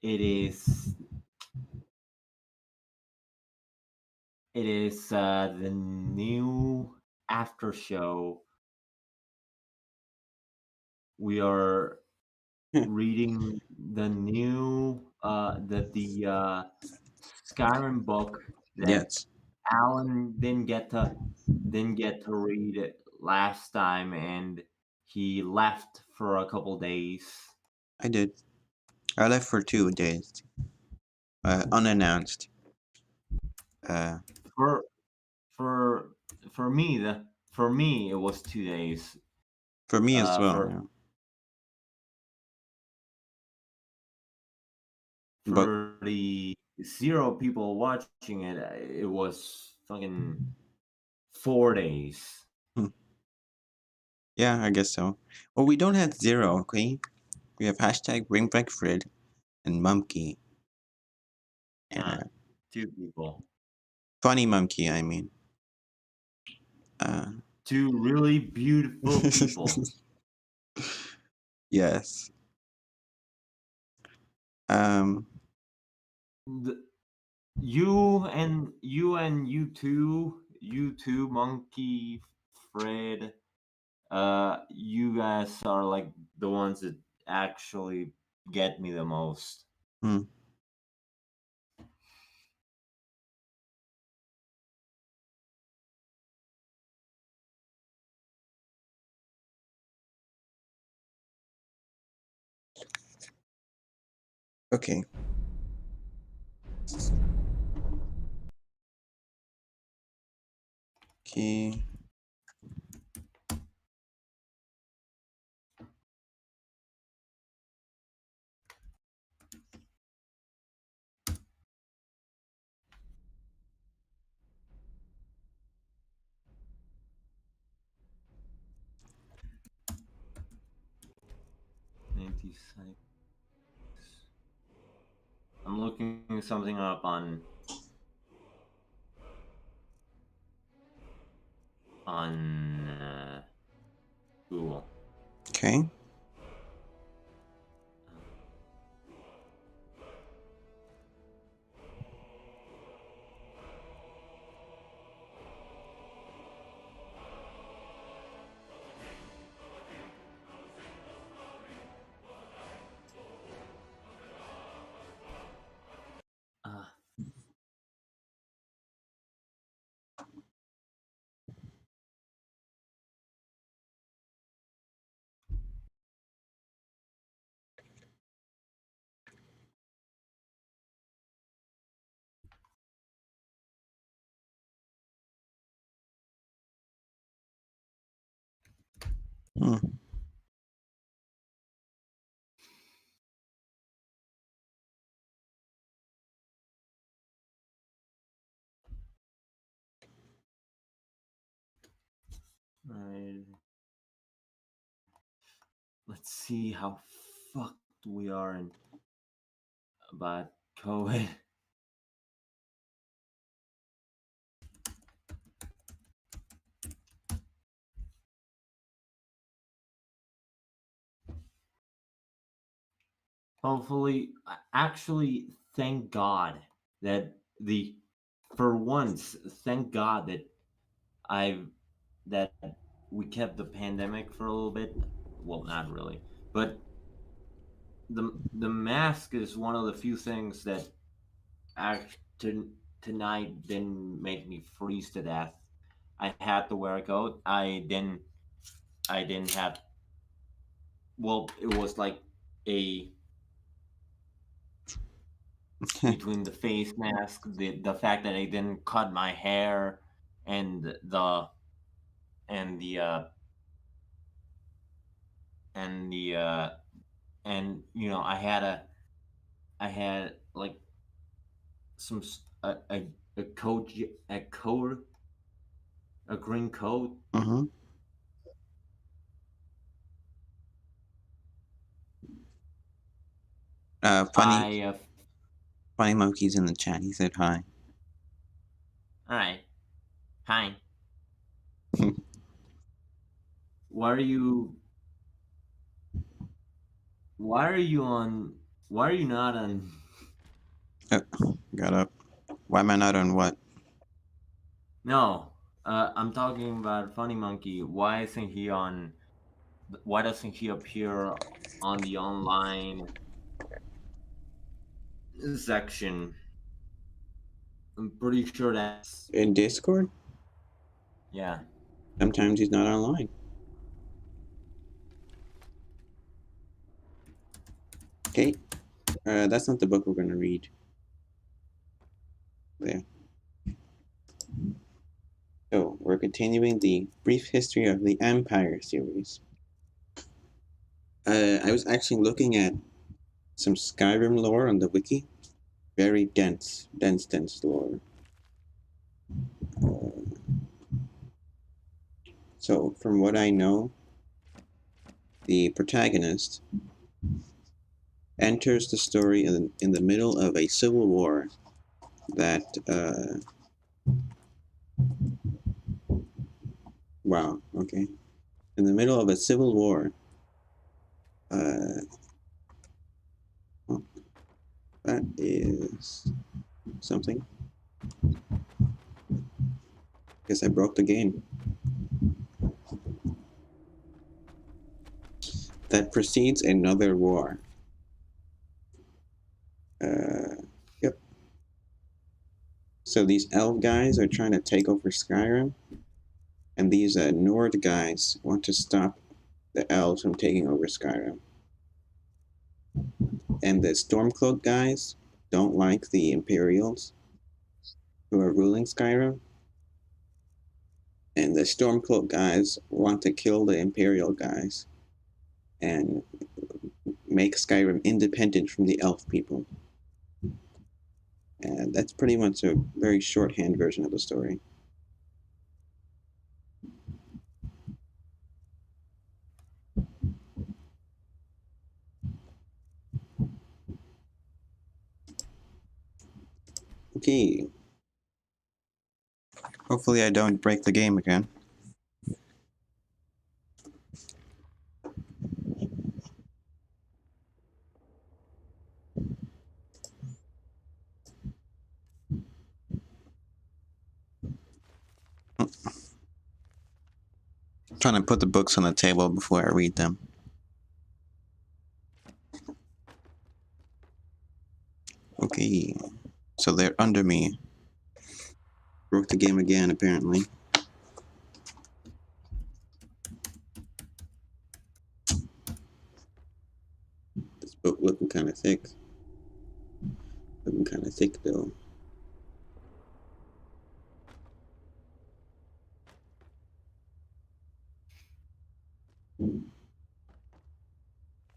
it is the new after show. We are reading the new the Skyrim book that Yes, Alan didn't get to read it last time, and he left for a couple days. I did. I left for 2 days, unannounced. Uh, For for for me the for me it was 2 days. for me as well. For Yeah. But the zero people watching it, it was fucking 4 days. hmm, yeah, I guess so. Well, we don't have zero, okay? We have hashtag Bring Back Fred and Mumkey. Ah, Uh, two people, funny Mumkey, I mean. Uh, two really beautiful people. yes. Um, The, you two, Monkey, Fred. You guys are like the ones that actually get me the most. hmm, okay. Okay. 96. I'm looking something up on Google. Okay. Uh, Hmm. right. Let's see how fucked we are in about COVID. Hopefully, actually, thank God that the for once, thank God that I've that we kept the pandemic for a little bit. Well, not really, but the mask is one of the few things that act tonight didn't make me freeze to death. I had to wear a coat. I didn't have. Well, it was like a between the face mask, the fact that I didn't cut my hair, and and the uh and the and I had like some a coat a coat a green coat. Mm-hmm. Funny, I funny monkeys in the chat. He said hi. All right, fine. Why are you why are you on Why are you not on? Got up. Why am I not on what? No, I'm talking about Funny Monkey. Why isn't he on? Why doesn't he appear on the online section? I'm pretty sure that's In Discord? yeah. Sometimes he's not online. Okay, that's not the book we're gonna read. There. So we're continuing the Brief History of the Empire series. I was actually looking at some Skyrim lore on the wiki. Very dense lore. So from what I know, the protagonist enters the story in the middle of a civil war that wow, okay, in the middle of a civil war uh, oh, that is something. Guess I broke the game. That precedes another war. Yep. So these elf guys are trying to take over Skyrim, and these Nord guys want to stop the elves from taking over Skyrim. And the Stormcloak guys don't like the Imperials who are ruling Skyrim, and the Stormcloak guys want to kill the Imperial guys and make Skyrim independent from the elf people. And that's pretty much a very shorthand version of the story. Okay. Hopefully I don't break the game again. I'm trying to put the books on the table before I read them. Okay. So they're under me. Broke the game again, apparently. This book looking kind of thick. Looking kind of thick, though.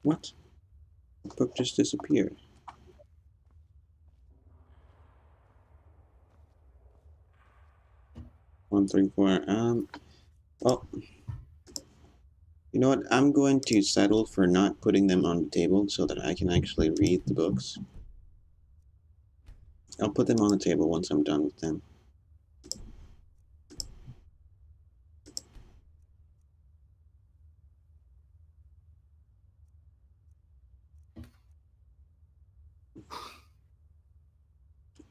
What? The book just disappeared. 134. Well, you know what? I'm going to settle for not putting them on the table so that I can actually read the books. I'll put them on the table once I'm done with them.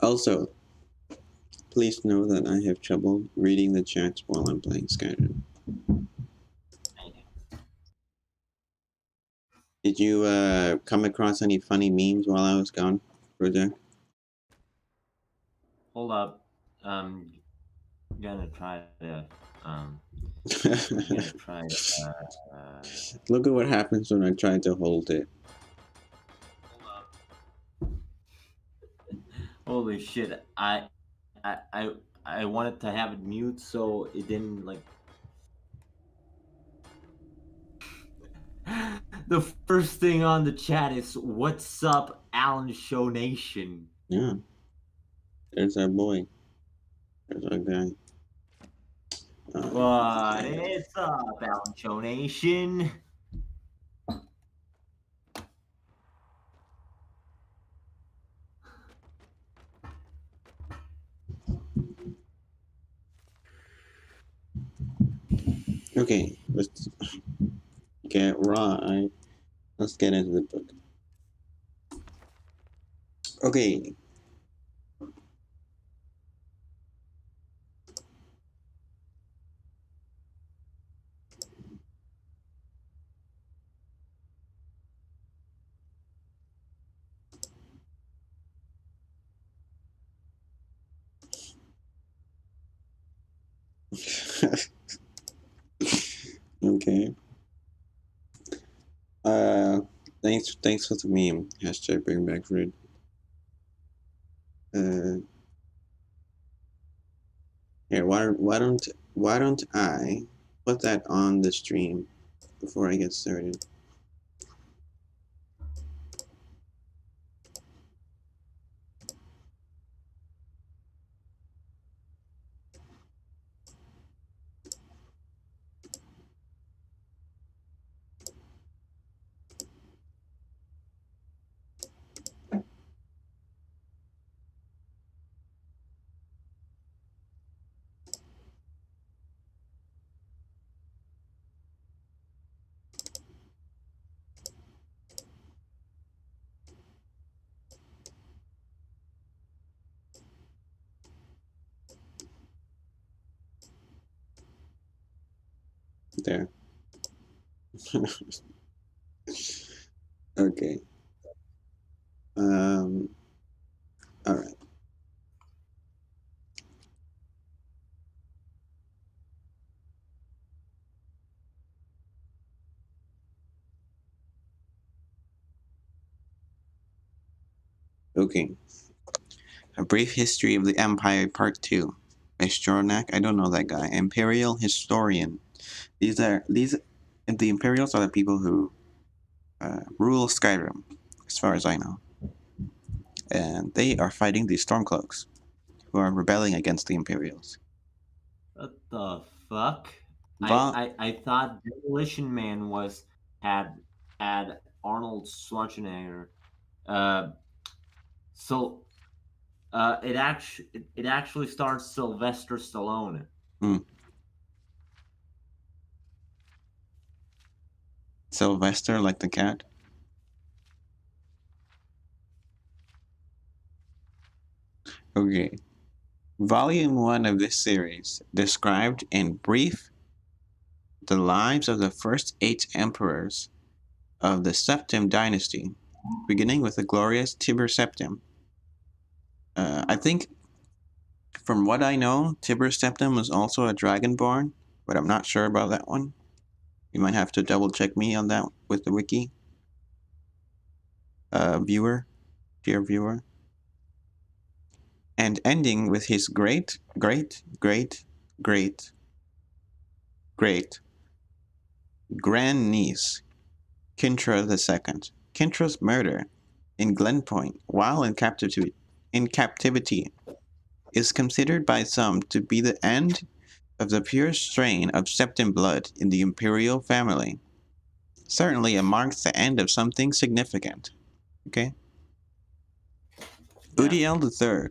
Also, please know that I have trouble reading the chat while I'm playing Skyrim. Did you come across any funny memes while I was gone, Project? Hold up. Gonna try to gonna try to Look at what happens when I try to hold it. holy shit. I I I wanted to have it mute so it didn't like the first thing on the chat is what's up, Alan Show Nation. Yeah, there's our boy. There's our guy. What is up, Alan Show Nation? Okay, let's get right. Let's get into the book. Okay. Okay. Uh, thanks for the meme. Hashtag bring back food. Uh, Here, why don't I put that on the stream before I get started? There. Okay. Um. All right. Okay. A Brief History of the Empire, Part 2. By Stronach. I don't know that guy. Imperial Historian. These the Imperials are the people who rule Skyrim, as far as I know. And they are fighting the Stormcloaks, who are rebelling against the Imperials. What the fuck? I Va- I, I thought Demolition Man was had Arnold Schwarzenegger. Uh, so it actually stars Sylvester Stallone. hmm, Sylvester, like the cat. Okay. Volume 1 of this series described in brief the lives of the first 8 emperors of the Septim dynasty, beginning with the glorious Tiber Septim. I think, from what I know, Tiber Septim was also a dragonborn, but I'm not sure about that one. You might have to double check me on that with the wiki. Viewer, dear viewer. And ending with his great, great, great, great, great grandniece, Kintra II. Kintra's murder in Glenpoint while in captivity is considered by some to be the end of the pure strain of Septim blood in the imperial family. Certainly it marks the end of something significant. Okay? Yeah. Udiel III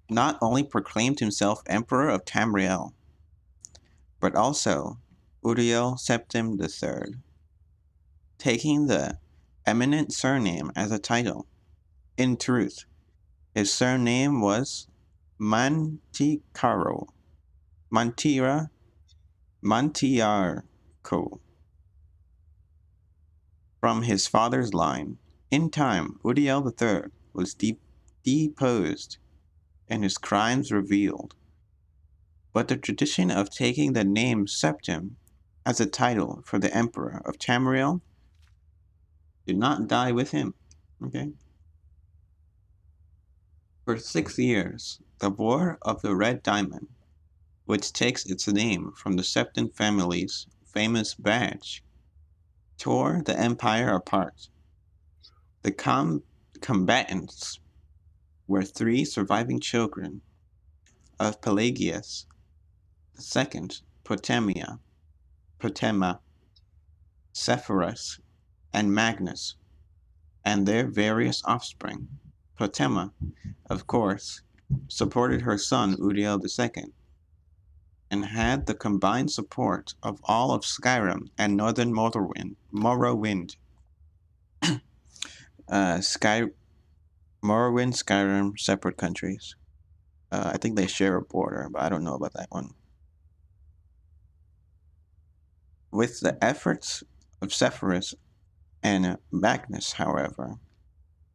not only proclaimed himself Emperor of Tamriel, but also Udiel Septim III, taking the eminent surname as a title. In truth, his surname was Manticaro, Mantira, Mantiarco, from his father's line. In time, Udiel III was deposed and his crimes revealed. But the tradition of taking the name Septim as a title for the emperor of Tamriel did not die with him. Okay? For 6 years, the War of the Red Diamond, which takes its name from the Septim family's famous badge, tore the empire apart. The combatants were 3 surviving children of Pelagius II, Potema, Sepphoris, and Magnus, and their various offspring. Potema, of course, supported her son Udiel II, and had the combined support of all of Skyrim and Northern Morrowind. Sky Morrowind, Skyrim, separate countries. I think they share a border, but I don't know about that one. With the efforts of Sepphoris and Magnus, however,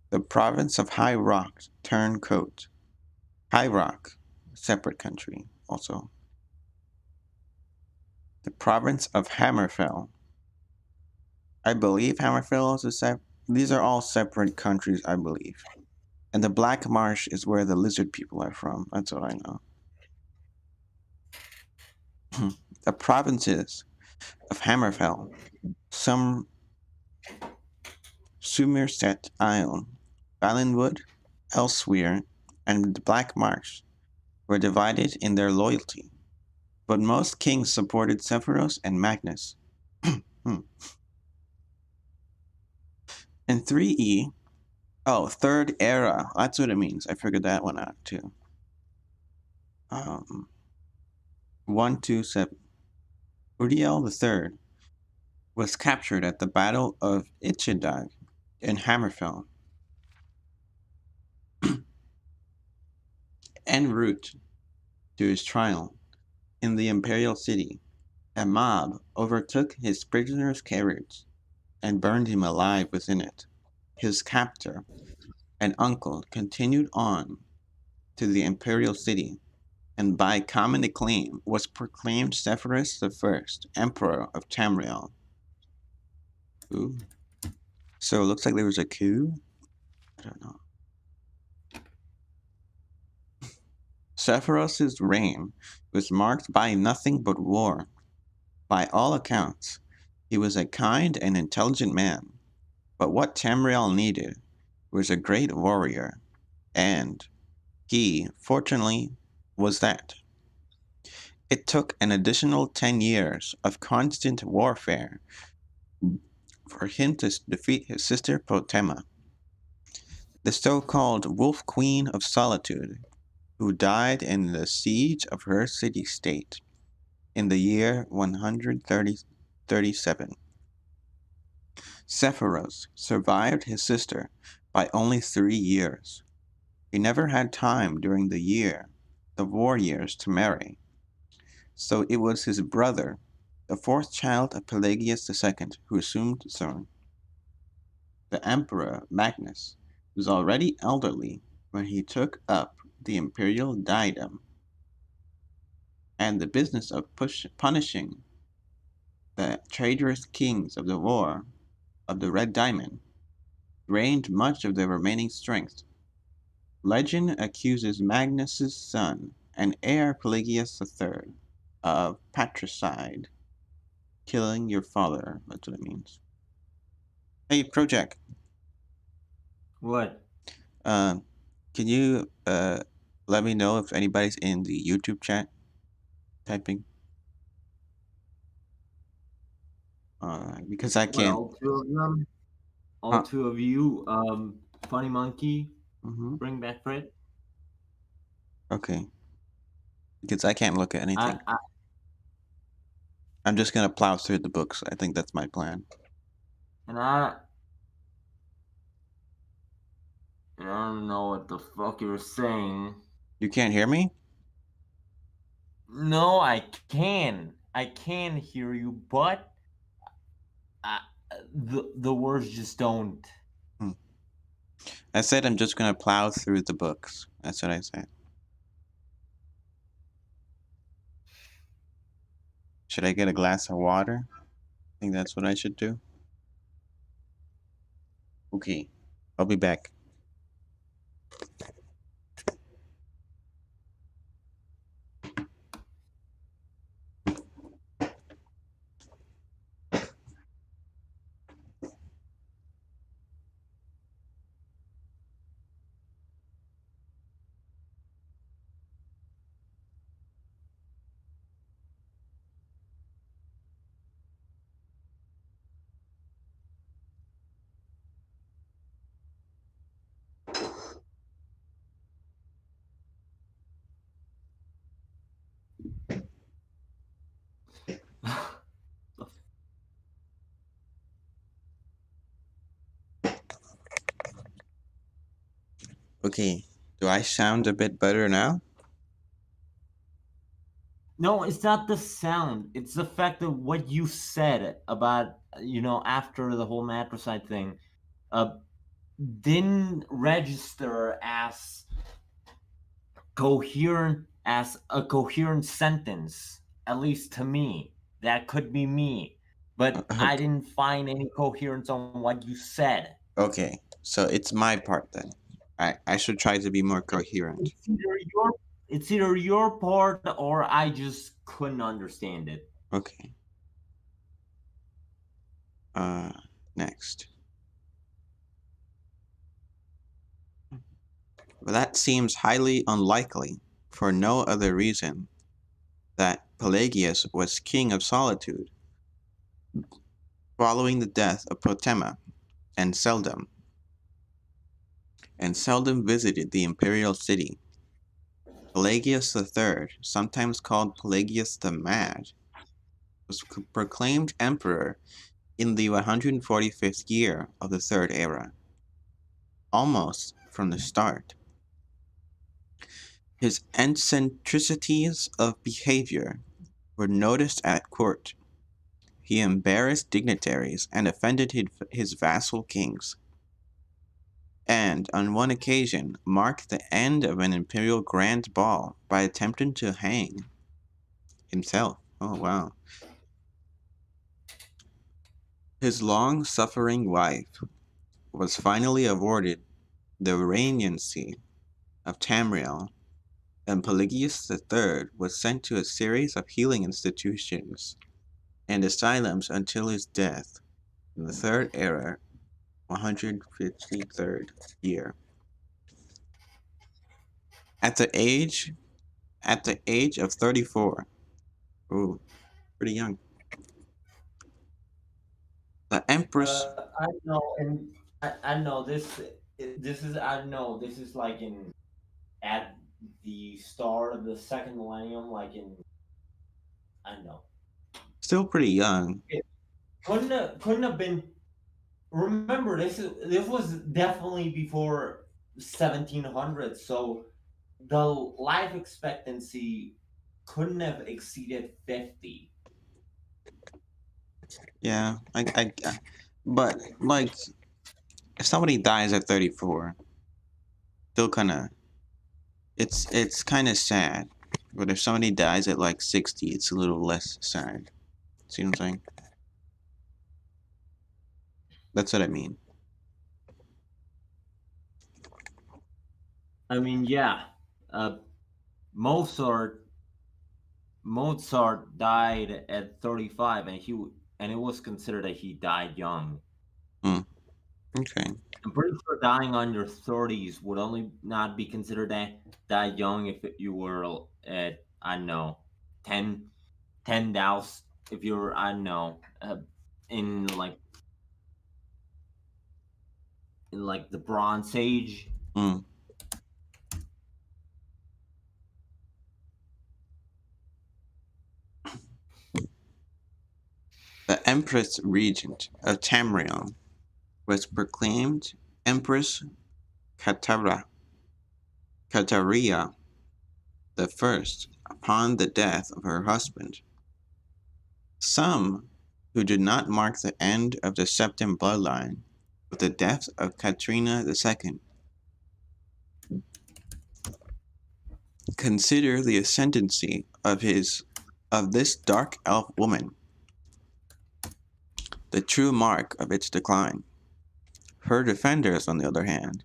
the province of High Rock turned coat. High Rock, separate country, also. The province of Hammerfell. I believe Hammerfell is these are all separate countries, I believe. And the Black Marsh is where the lizard people are from. That's what I know. The provinces of Hammerfell, some Somerset Isle, Valenwood, Elsewhere, and the Black Marsh were divided in their loyalty, but most kings supported Sepphoros and Magnus. Hmm. In 3E, oh, Third Era, that's what it means. I figured that one out too. 127. Uriel III was captured at the Battle of Itchedag in Hammerfell, en route to his trial in the imperial city. A mob overtook his prisoner's carriage and burned him alive within it. His captor and uncle continued on to the imperial city, and by common acclaim was proclaimed Sepphoris I, Emperor of Tamriel. Ooh. So it looks like there was a coup? I don't know. Sepphoris' reign was marked by nothing but war. By all accounts, he was a kind and intelligent man, but what Tamriel needed was a great warrior, and he, fortunately, was that. It took an additional 10 years of constant warfare for him to defeat his sister Potema, the so-called Wolf Queen of Solitude, who died in the siege of her city-state in the year 137. Sepphoros survived his sister by only 3 years. He never had time during the war years, to marry. So it was his brother, the fourth child of Pelagius II, who assumed the throne. The Emperor Magnus was already elderly when he took up the imperial diadem, and the business of punishing the traitorous kings of the War of the Red Diamond drained much of their remaining strength. Legend accuses Magnus's son and heir Pelagius III of patricide, killing your father. That's what it means. Hey, Project, What? uh, can you let me know if anybody's in the YouTube chat typing? Because I What? can't. All two of them? All Huh? two of you? Funny Monkey, Mm-hmm. bring back Fred. Okay. Because I can't look at I, anything. I I'm just gonna plow through the books. I think that's my plan. and I and I don't know what the fuck you were saying. You can't hear me? No, I can hear you, but I, the words just don't. Hmm. I said I'm just gonna plow through the books. That's what I said. Should I get a glass of water? I think that's what I should do. Okay. I'll be back. Okay. Do I sound a bit better now? No, it's not the sound. It's the fact of what you said about, after the whole matricide thing, uh, didn't register as a coherent sentence, at least to me. That could be me, but I Okay. didn't find any coherence on what you said. Okay. So it's my part then. I should try to be more coherent. It's either your it's either your part or I just couldn't understand it. Okay. Uh, Next. Well, that seems highly unlikely for no other reason that Pelagius was king of solitude following the death of Potema and seldom visited the imperial city. Pelagius III, sometimes called Pelagius the Mad, was proclaimed emperor in the 145th year of the Third Era, almost from the start. His eccentricities of behavior were noticed at court. He embarrassed dignitaries and offended his vassal kings, and on one occasion marked the end of an imperial grand ball by attempting to hang himself. Oh, wow. His long suffering wife was finally awarded the regnancy of Tamriel, and Pelagius III was sent to a series of healing institutions and asylums until his death in the Third Era, 153rd year. At the age at the age of 34, ooh, pretty young, the Empress. I know, and I know this. This is I know this is like in at the start of the second millennium, like in I know. Still pretty young. It couldn't have been. Remember, this was definitely before 1700, so the life expectancy couldn't have exceeded 50. Yeah, but like if somebody dies at 34, still kind of it's kind of sad. But if somebody dies at like 60, it's a little less sad. See what I'm saying? That's what I mean. I mean, yeah, uh, Mozart Mozart died at 35, and it was considered that he died young. Hmm. Okay. I'm pretty sure dying on your 30s would only not be considered that young if you were at, I don't know, 10 10,000. If you're, I don't know, in like the Bronze Age. Hmm. The Empress Regent of Tamriel was proclaimed Empress Katara, Kataria the First upon the death of her husband. Some who did not mark the end of the Septim bloodline with the death of Katrina II consider the ascendancy of this dark elf woman the true mark of its decline. Her defenders, on the other hand,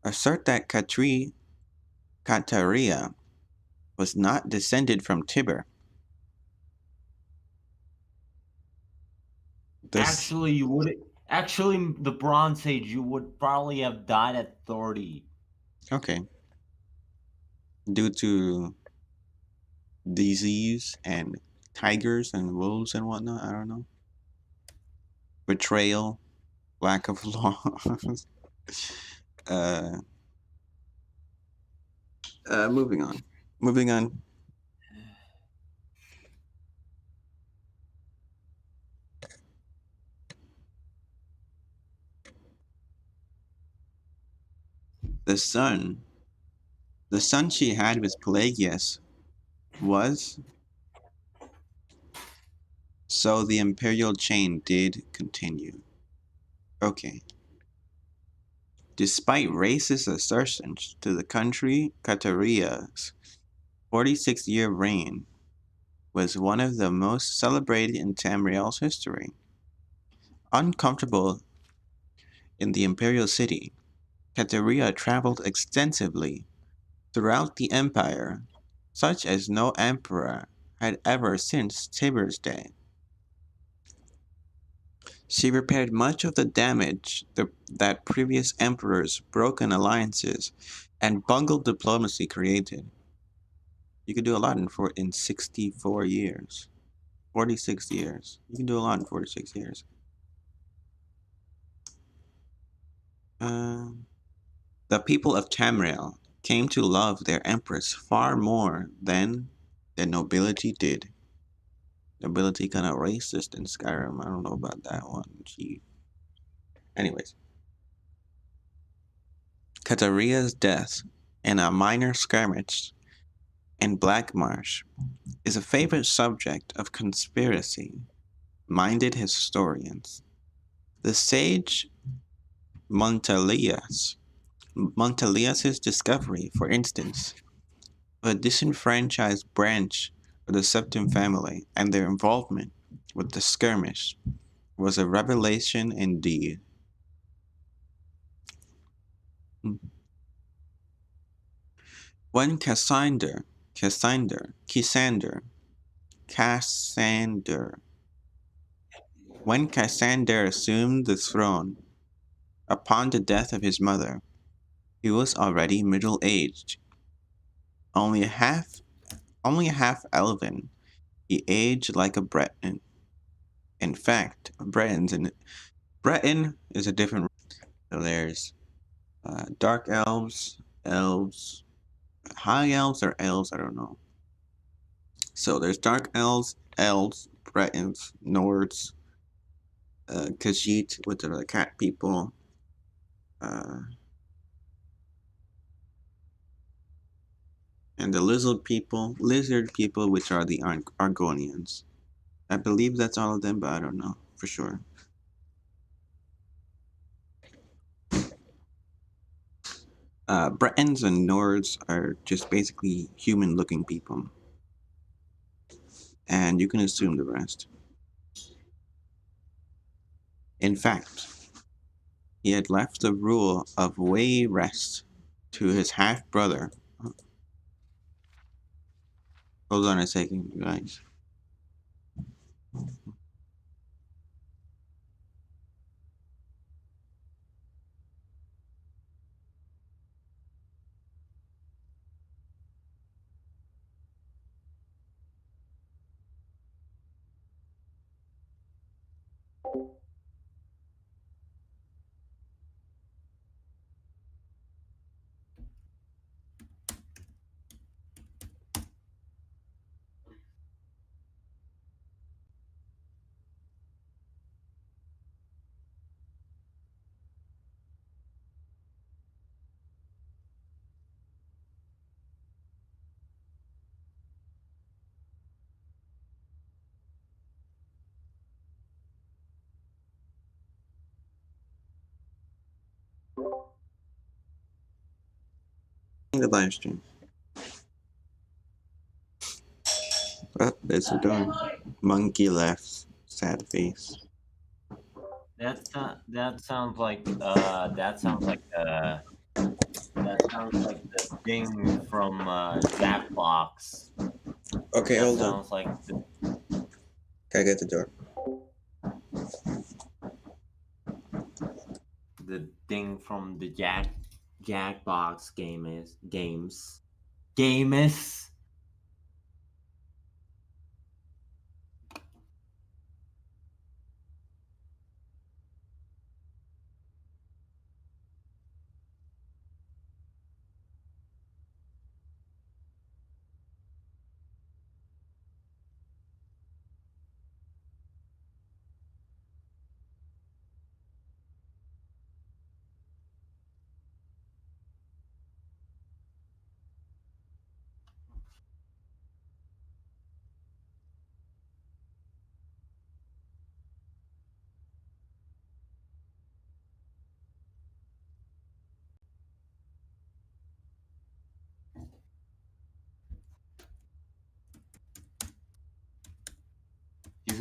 assert that Kataria was not descended from Tiber. This Actually, the Bronze Age, you would probably have died at 30. okay, due to disease and tigers and wolves and whatnot. I don't know. Betrayal, lack of laws. uh, Moving on. Moving on. The son, the son she had with Pelagius was, so the imperial chain did continue. Okay. Despite racist assertions to the country, Kateria's 46-year reign was one of the most celebrated in Tamriel's history. Uncomfortable in the imperial city, Kateria traveled extensively throughout the empire, such as no emperor had ever since Tiber's day. She repaired much of the damage that previous emperors' broken alliances and bungled diplomacy created. You could do a lot in 64 years, 46 years. You can do a lot in 46 years. Um, the people of Tamriel came to love their empress far more than the nobility did. Nobility kind of racist in Skyrim. I don't know about that one. Anyways, Kataria's death in a minor skirmish in Black Marsh is a favorite subject of conspiracy-minded historians. The sage Montelius, Montelius's discovery, for instance, of a disenfranchised branch of the Septim family and their involvement with the skirmish was a revelation indeed. When Cassander, Cassander, when Cassander assumed the throne upon the death of his mother, he was already middle-aged, only a half, only a half elven. He aged like a Breton. In fact, Breton is a different. So there's dark elves, high elves or elves, I don't know. So there's dark elves, Bretons, Nords, Khajiit, which are the cat people, uh, and the lizard people, which are the Argonians. I believe that's all of them, but I don't know for sure. Bretons and Nords are just basically human-looking people, and you can assume the rest. In fact, he had left the rule of Wayrest to his half-brother. Hold on a second, guys. The live stream. Oh, there's the door. Monkey left. Sad face. That sounds like the ding from Jackbox. Okay, That hold on. sounds like Can I get the door? the ding from the Jackbox games.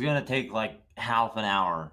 is gonna take like half an hour.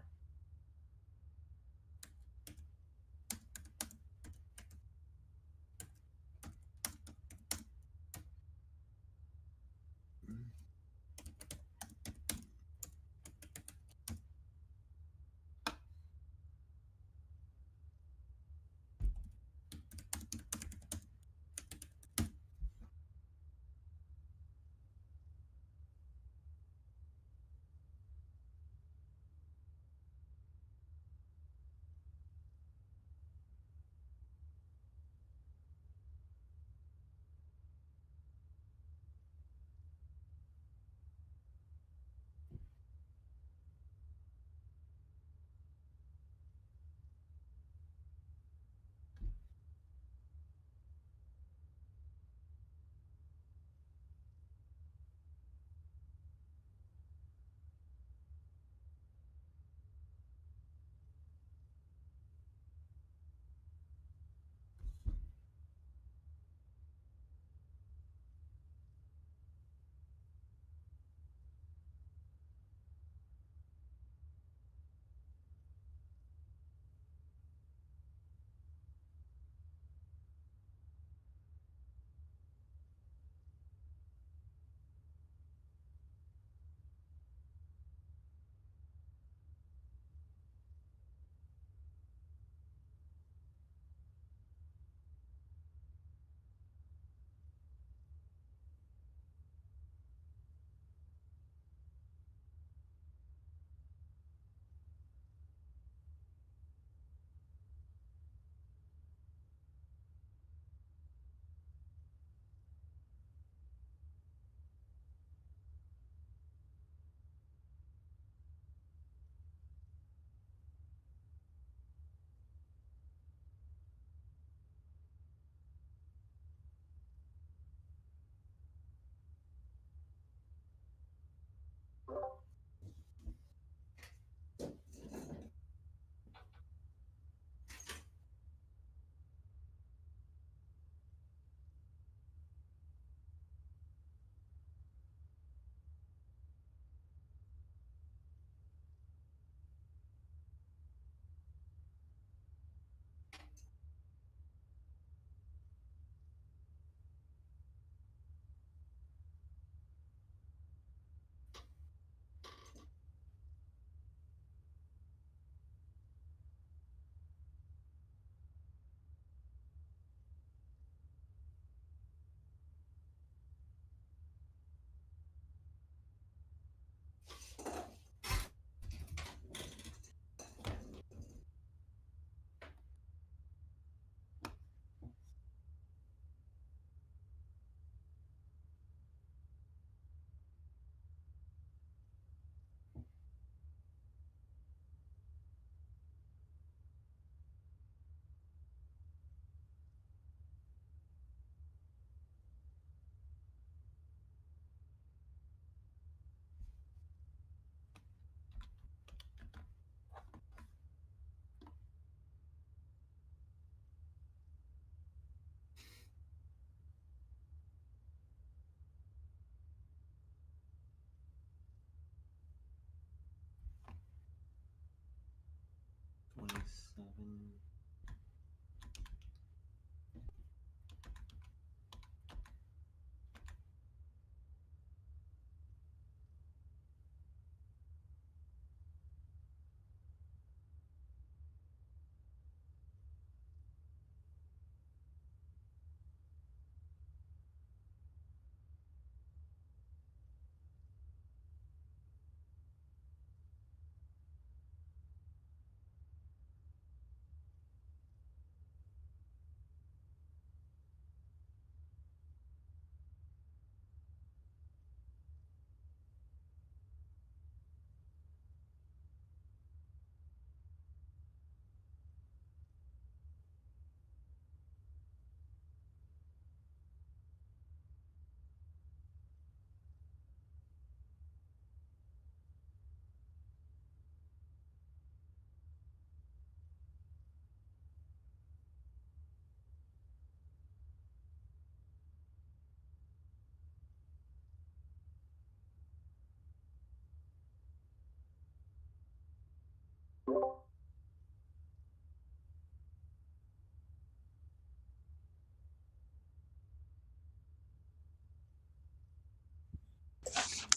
Seven.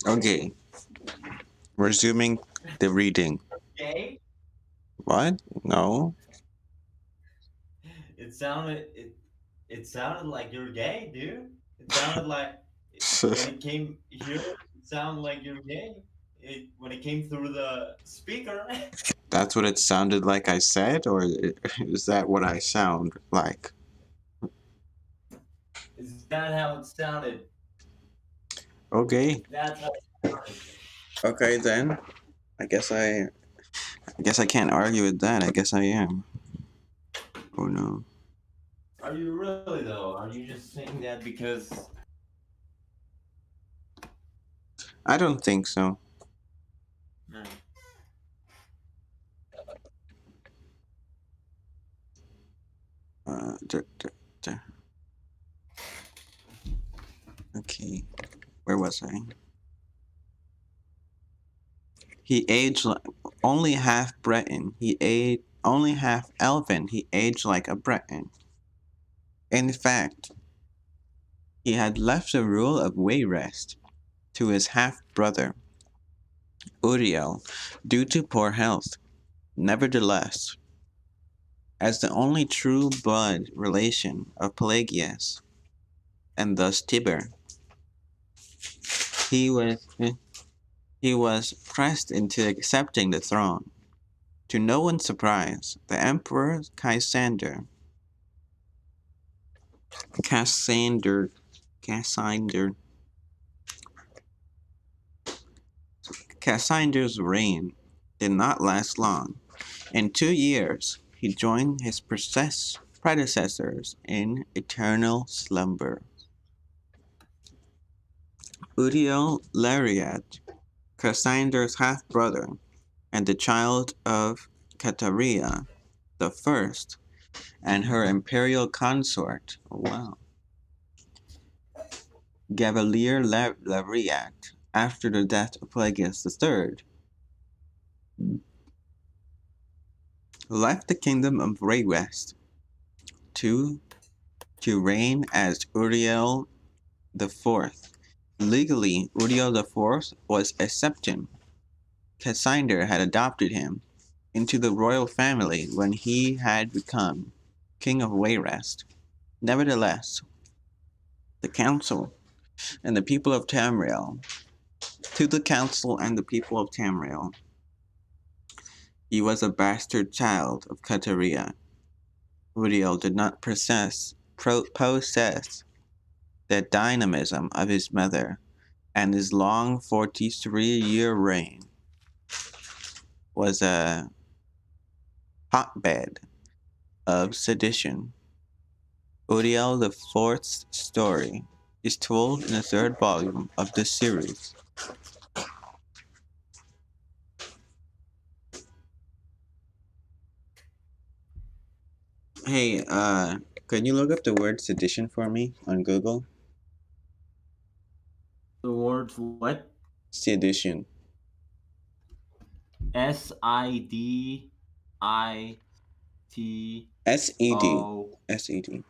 Okay, resuming the reading. Gay? What? No. It sounded it sounded like you're gay, dude. It sounded like when it came here, it sounded like you're gay. When it came through the speaker, That's what it sounded like I said, or is that what I sound like? is that how it sounded? Okay. That's how it sounded. Okay then. I guess I can't argue with that. I guess I am. Oh no. Are you really though? Are you just saying that because I don't think so. no. Uh, duh, duh, duh. Okay. Where was I? He aged like only half Breton. He ate only half Elven. He aged like a Breton. In fact, he had left the rule of Wayrest to his half brother, Uriel, due to poor health. Nevertheless, as the only true blood relation of Pelagius, and thus Tiber, he was he was pressed into accepting the throne. To no one's surprise, the Emperor Cassander, Cassander, Cassander's reign did not last long. In 2 years, he joined his predecessors in eternal slumber. Udiel Lariat, Cassander's half-brother, and the child of Cataria the First, and her imperial consort, oh wow, Gavalier Lariat, after the death of Pelagius III, left the kingdom of Waywest to reign as Uriel the Fourth. Legally, Uriel the Fourth was a septim. Cassander had adopted him into the royal family when he had become king of Wayrest. Nevertheless, the council and the people of Tamriel, to the council and the people of Tamriel, he was a bastard child of Cataria. Uriel did not possess the dynamism of his mother, and his long 43-year reign was a hotbed of sedition. Uriel the Fourth's story is told in the third volume of this series. Hey, could you look up the word sedition for me on Google? The words what? Sedition. SIDITO SED. SED.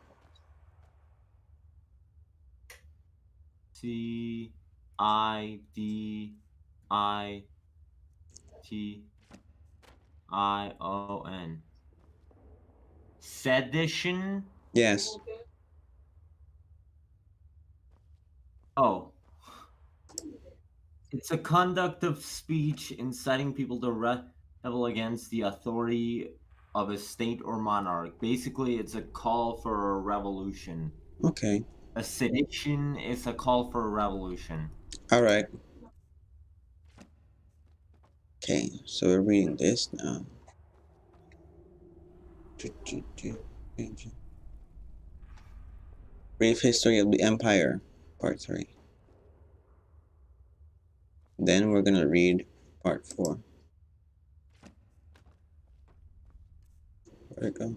CIDITION. Sedition? Yes. Oh, it's a conduct of speech inciting people to rebel against the authority of a state or monarch. Basically, it's a call for a revolution. Okay. A sedition is a call for a revolution. All right. Okay, so we're reading this now. Brief History of the Empire, Part 3. Then we're going to read Part 4. Where'd it go?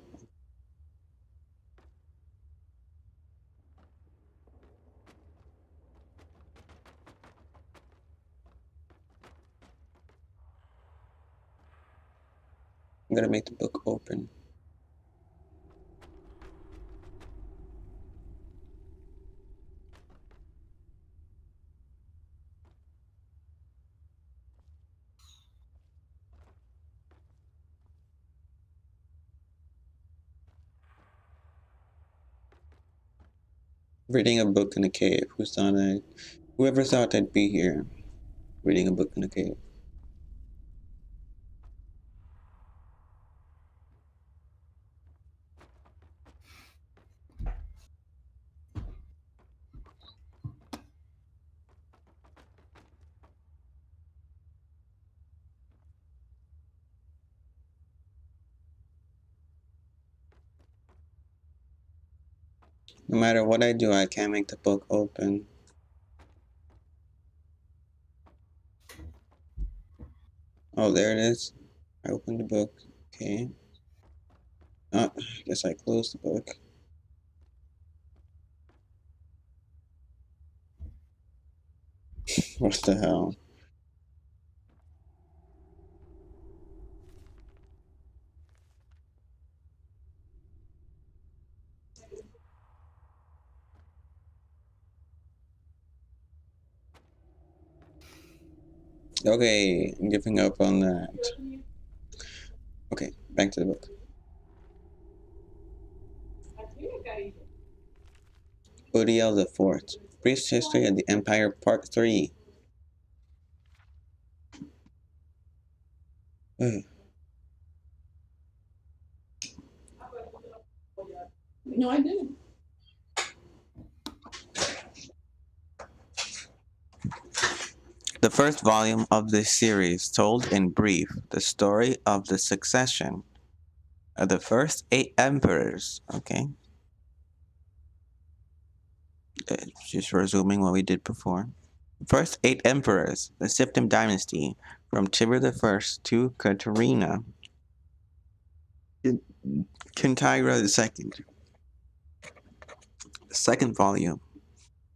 I'm going to make the book open. Reading a book in a cave. Whoever thought I'd be here reading a book in a cave? No matter what I do, I can't make the book open. Oh, there it is. I opened the book. Okay. Oh, I guess I closed the book. What the hell? Okay, I'm giving up on that. Okay, back to the book. Uriel the Fourth. Brief History of the Empire, Part 3. No, I didn't. The first volume of this series told in brief the story of the succession of the first 8 emperors. Okay. Just resuming what we did before. First 8 emperors, the Septim dynasty, from Tibur I to Katerina, Kintyra II. The second volume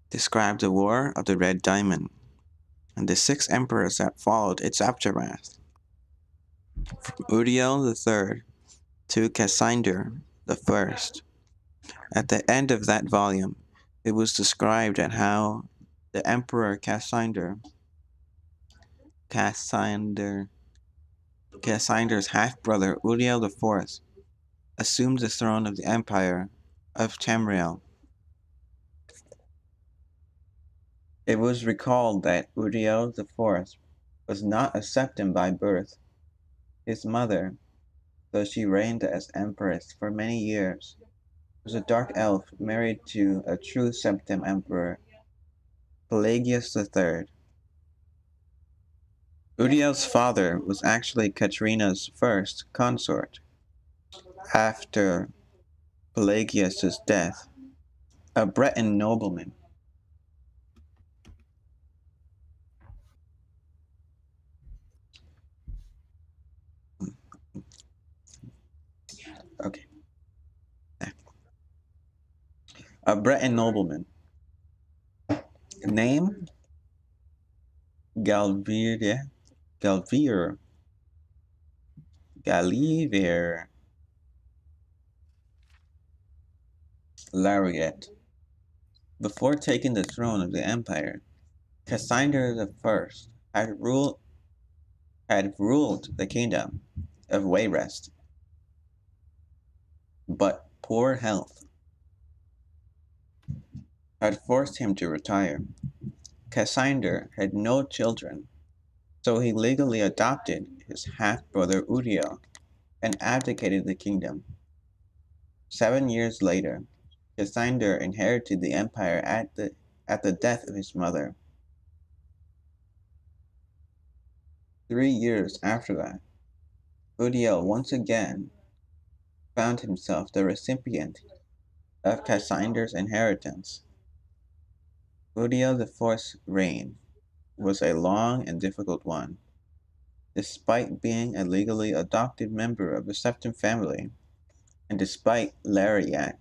described the War of the Red Diamond and the 6 emperors that followed its aftermath. From Uriel III to Cassander I. At the end of that volume, it was described at how the Emperor Cassander's half-brother Uriel IV assumed the throne of the Empire of Tamriel. It was recalled that Uriel IV was not a septim by birth. His mother, though she reigned as empress for many years, was a dark elf married to a true septim emperor, Pelagius III. Uriel's father was actually Katerina's first consort after Pelagius's death, a Breton nobleman. Okay. A Breton nobleman. Name? Galvier. Lariat. Before taking the throne of the empire, Cassander I had ruled the kingdom of Wayrest, but poor health had forced him to retire. Cassander had no children, so he legally adopted his half-brother Uriel and abdicated the kingdom. 7 years later, Cassander inherited the empire at the death of his mother. 3 years after that, Uriel once again found himself the recipient of Cassander's inheritance. Uriel IV's reign was a long and difficult one. Despite being a legally adopted member of the Septim family, and despite despite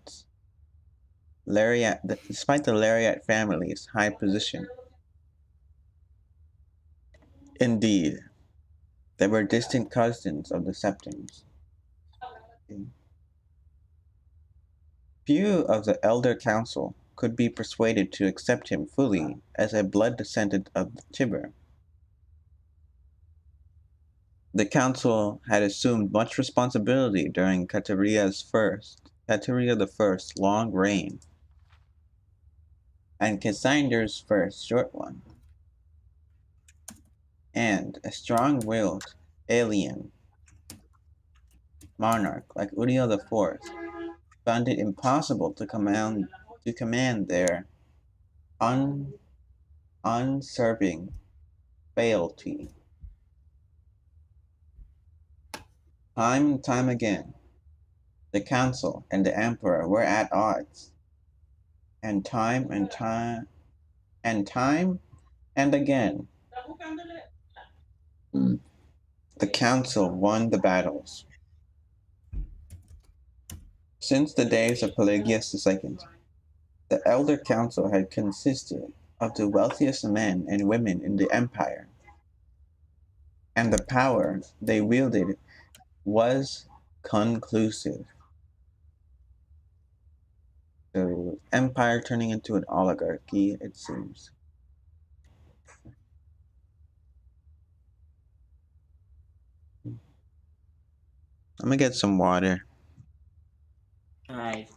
the Lariat family's high position. Indeed, they were distant cousins of the Septims. Few of the elder council could be persuaded to accept him fully as a blood descendant of Tibur. The council had assumed much responsibility during Kateria the First's long reign. and Cassandra's first short one, and a strong-willed alien monarch like Uriel IV found it impossible to command their un, unswerving fealty. Time and time again, the council and the emperor were at odds, and time and again, the council won the battles. Since the days of Pelagius II, the elder council had consisted of the wealthiest men and women in the empire, and the power they wielded was conclusive. The empire turning into an oligarchy, it seems. I'm gonna get some water. All right.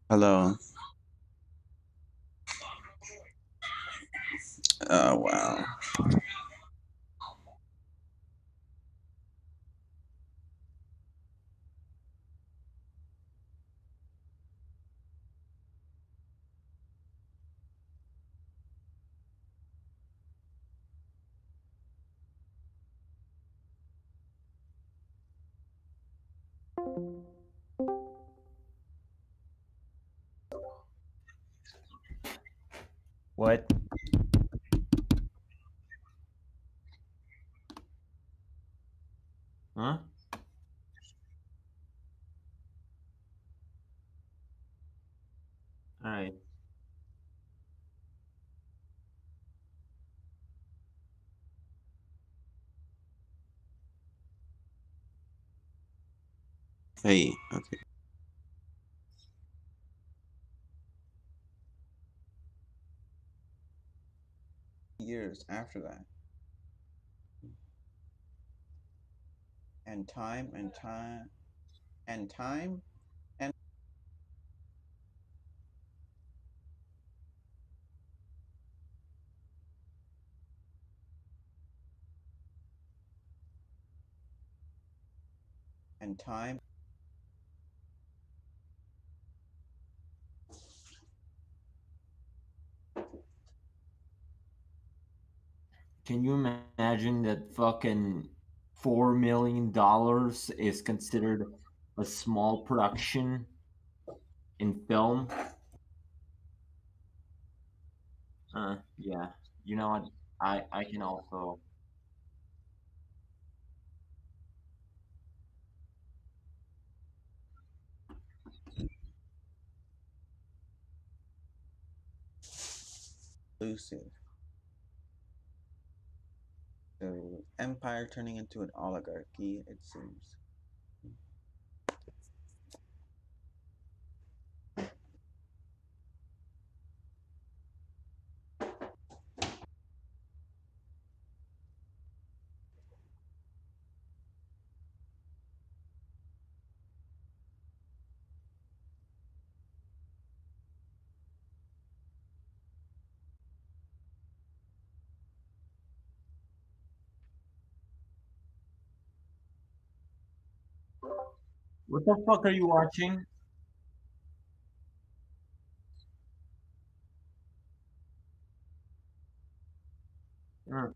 Hello. Oh, wow. What? Huh? All right. Hey, okay. Years after that, and time and time. Can you imagine that fucking $4 million is considered a small production in film? Yeah. You know what? I can also. Exclusive. So empire turning into an oligarchy, it seems. What the fuck are you watching? Uh,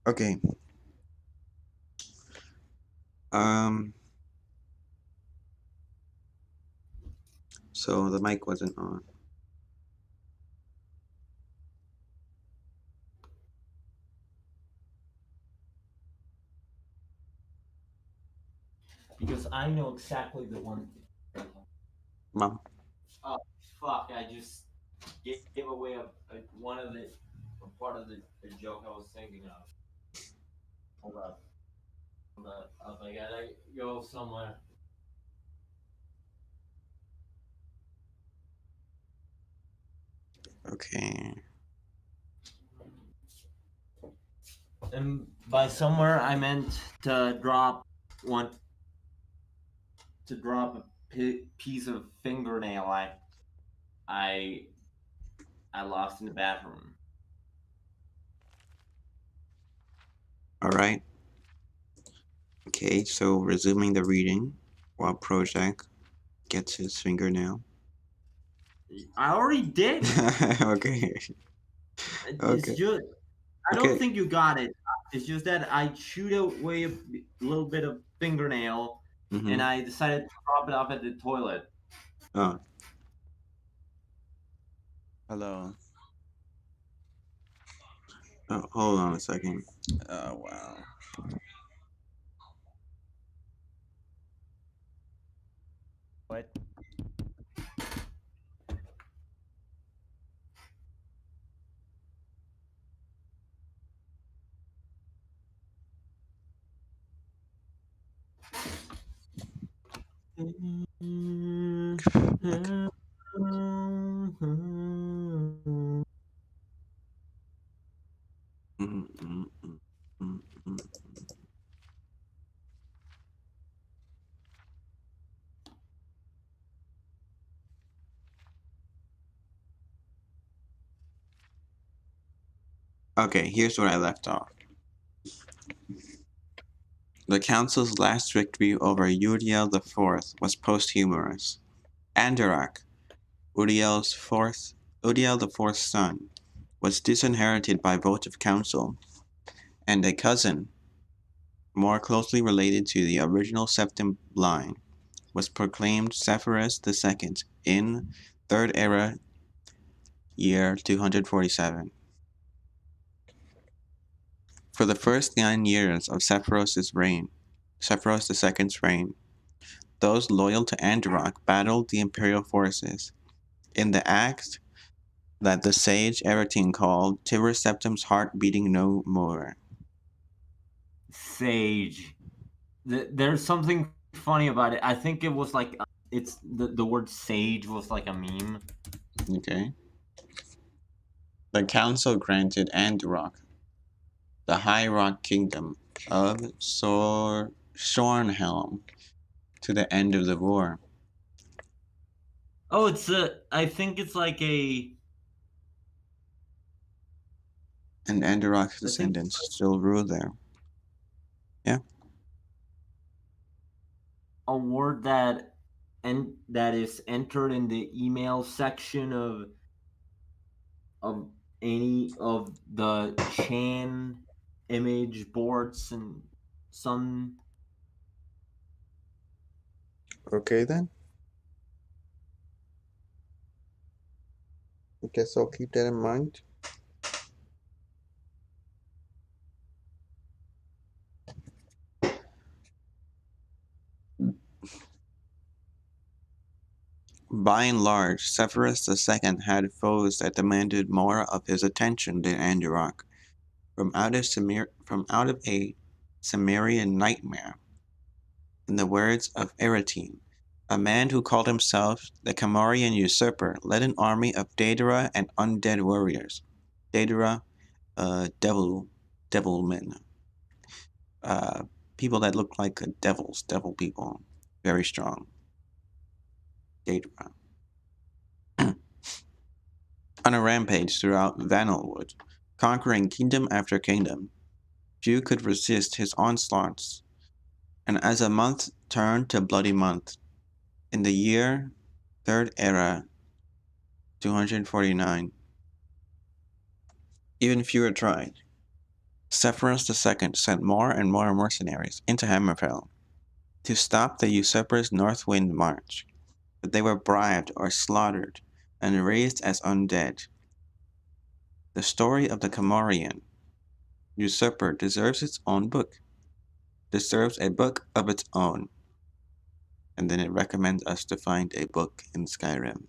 Okay. Um. So the mic wasn't on. Because I know exactly the one. Mom. Oh fuck! I just gave away one of the a part of the joke I was thinking of. Hold up, hold up! I gotta go somewhere. Okay. And by somewhere, I meant to one drop a piece of fingernail I I lost in the bathroom. All right. Okay. So resuming the reading while Project gets his fingernail. I already did. Okay. It's Okay. just I don't Okay. think you got it. It's just that I chewed away a little bit of fingernail, and Mm-hmm. I decided to drop it off at the toilet. Oh. Hello. Oh, hold on a second. Oh wow. What? Okay. Mm, mm, mm, mm, mm. Okay, here's where I left off. The council's last victory over Uriel IV was posthumous. Andarak, Uriel IV's son, was disinherited by vote of council, and a cousin, more closely related to the original septim line, was proclaimed Sepphoris II in Third Era year 247. For the first 9 years of Sepphoris II's reign, those loyal to Andarok battled the imperial forces in the act that the sage Eretine called Tiber Septim's heart beating no more. Sage. There's something funny about it. I think it was like it's the word sage was like a meme. Okay. The council granted Andarok the High Rock Kingdom of Sornhelm to the end of the war. Oh, it's a. I think it's like a. And Andarok's I think descendants still rule there. Yeah. a word that and that is entered in the email section of any of the Chan image boards and some. Okay then. I guess I'll keep that in mind. By and large, Sepphoris II had foes that demanded more of his attention than Andarok. From out of a Cimmerian nightmare, in the words of Eretine, a man who called himself the Camarian usurper led an army of Daedra and undead warriors. Daedra, devilmen, uh, people that look like devil people, very strong. Daedra. On a rampage throughout Vanelwood, conquering kingdom after kingdom. Few could resist his onslaughts, and as a month turned to bloody month, in the year Third Era 249, even fewer tried. Severus II sent more and more mercenaries into Hammerfell to stop the usurper's Northwind march, but they were bribed or slaughtered and raised as undead. The story of the Camorian usurper deserves its own book, deserves a book of its own. And then it recommends us to find a book in Skyrim.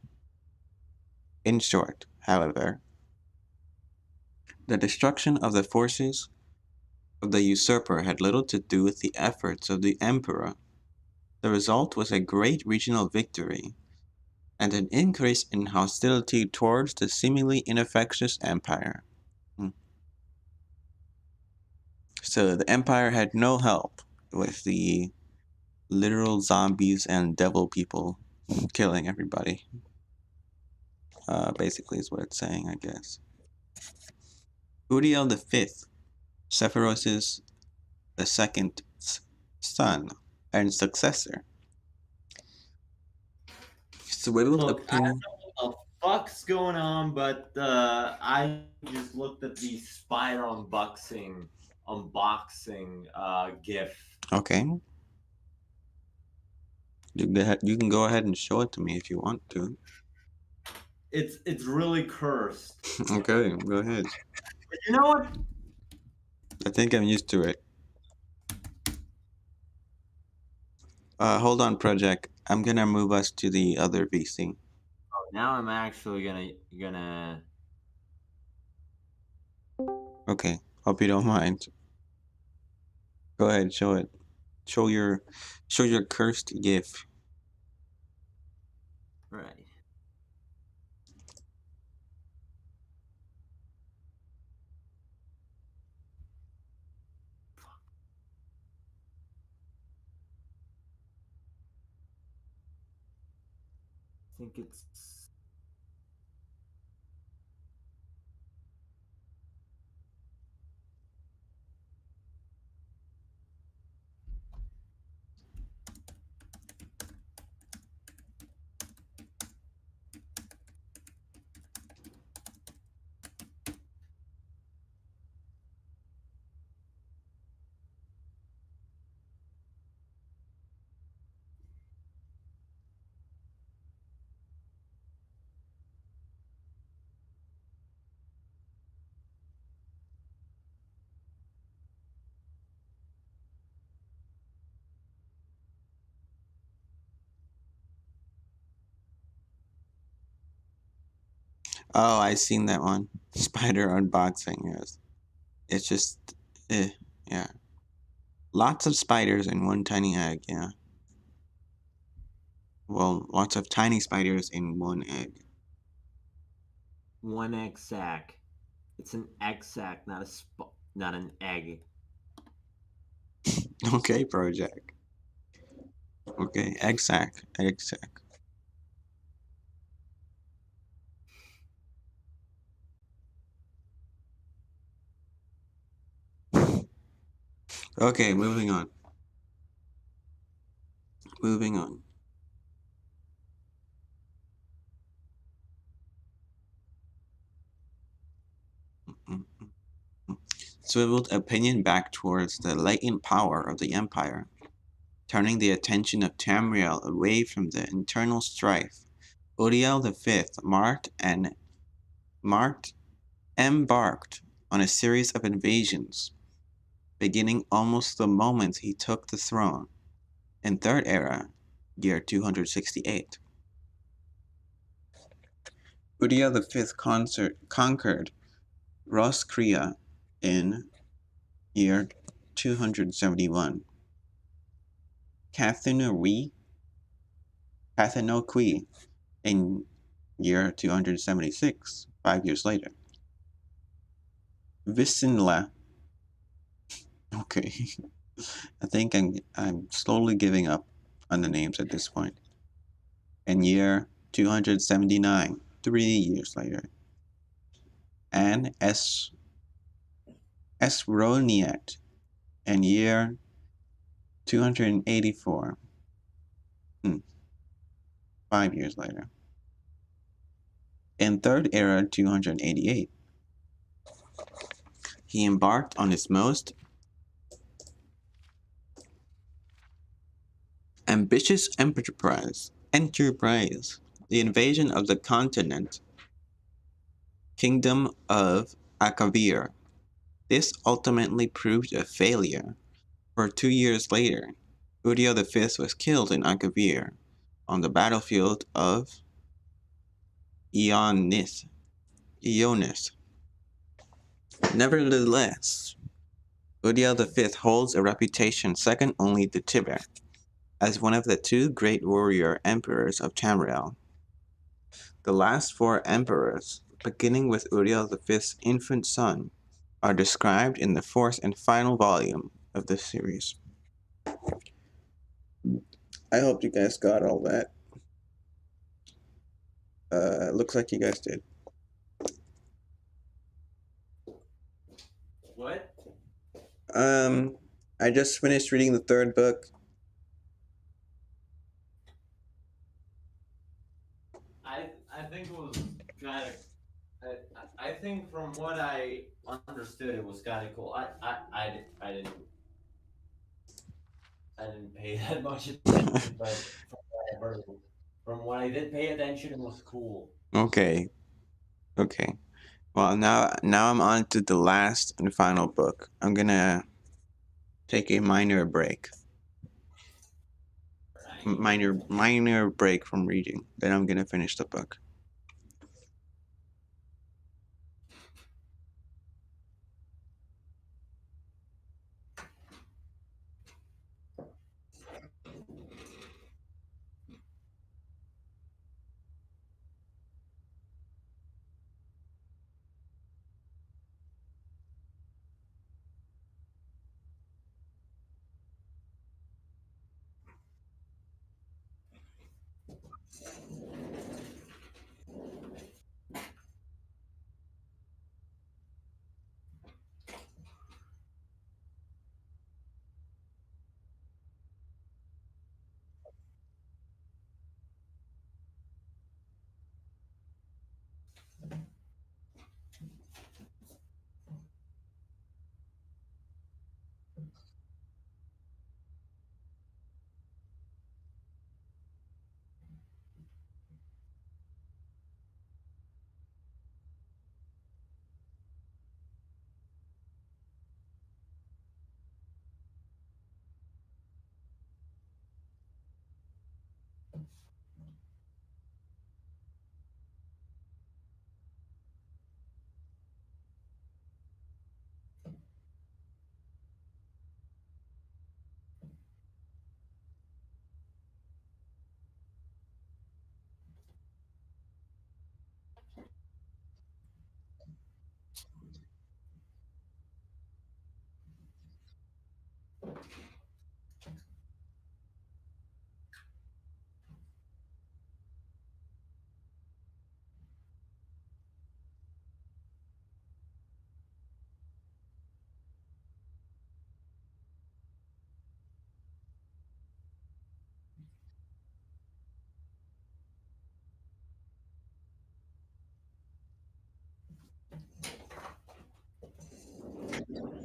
In short, however, the destruction of the forces of the usurper had little to do with the efforts of the emperor. The result was a great regional victory and an increase in hostility towards the seemingly ineffectuous empire. So the empire had no help with the literal zombies and devil people killing everybody. Basically is what it's saying, I guess. Uriel V, Severus's the second's son and successor, swiveled Look, I opinion. don't know what the fuck's going on, but I just looked at the spider unboxing gif. Okay, you can go ahead and show it to me if you want to. It's really cursed. Okay, go ahead. But you know what? I think I'm used to it. Hold on, project. I'm gonna move us to the other VC. Now I'm actually gonna. Okay, hope you don't mind. Go ahead, show it. Show your cursed GIF. Right. I think it's. Oh, I seen that one. Spider unboxing. Yes, it's just, yeah. Lots of spiders in one tiny egg. Yeah. Well, lots of tiny spiders in one egg. One egg sack. It's an egg sack, not an egg. Okay, project. Okay, egg sack, egg sack. Okay, moving on. Moving on. Swiveled opinion back towards the latent power of the empire, turning the attention of Tamriel away from the internal strife. Uriel V marked embarked on a series of invasions, beginning almost the moment he took the throne in Third Era, year 268. Uriel V conquered Roscrea in year 271, Cathanoque in year 276, 5 years later. Vicinla, okay, I think I'm slowly giving up on the names at this point. In year 279, 3 years later. And Esroniet in year 284, 5 years later. In Third Era 288, he embarked on his most ambitious enterprise, the invasion of the continent kingdom of Akavir. This ultimately proved a failure, for 2 years later, Udio V was killed in Akavir on the battlefield of Ionis. Ionis. Nevertheless, Udio V holds a reputation second only to Tibet as one of the two great warrior emperors of Tamriel. The last four emperors, beginning with Uriel V's infant son, are described in the fourth and final volume of this series. I hope you guys got all that. Looks like you guys did. What? I just finished reading the third book. I think it was kind of. I think from what I understood, it was kind of cool. I didn't pay that much attention, but from what I heard, from what I did pay attention, it was cool. Okay. Okay. Well, now I'm on to the last and final book. I'm gonna take a minor break. Minor break from reading. Then I'm gonna finish the book.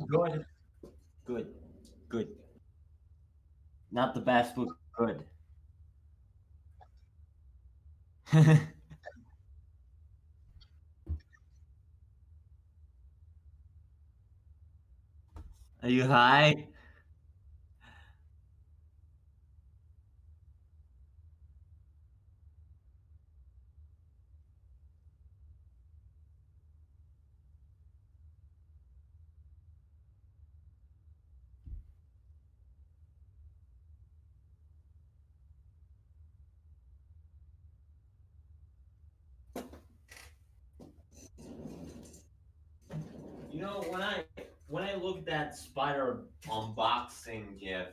Good, good, good. Not the best, but good. Are you high? You know, when I look at that spider unboxing gif,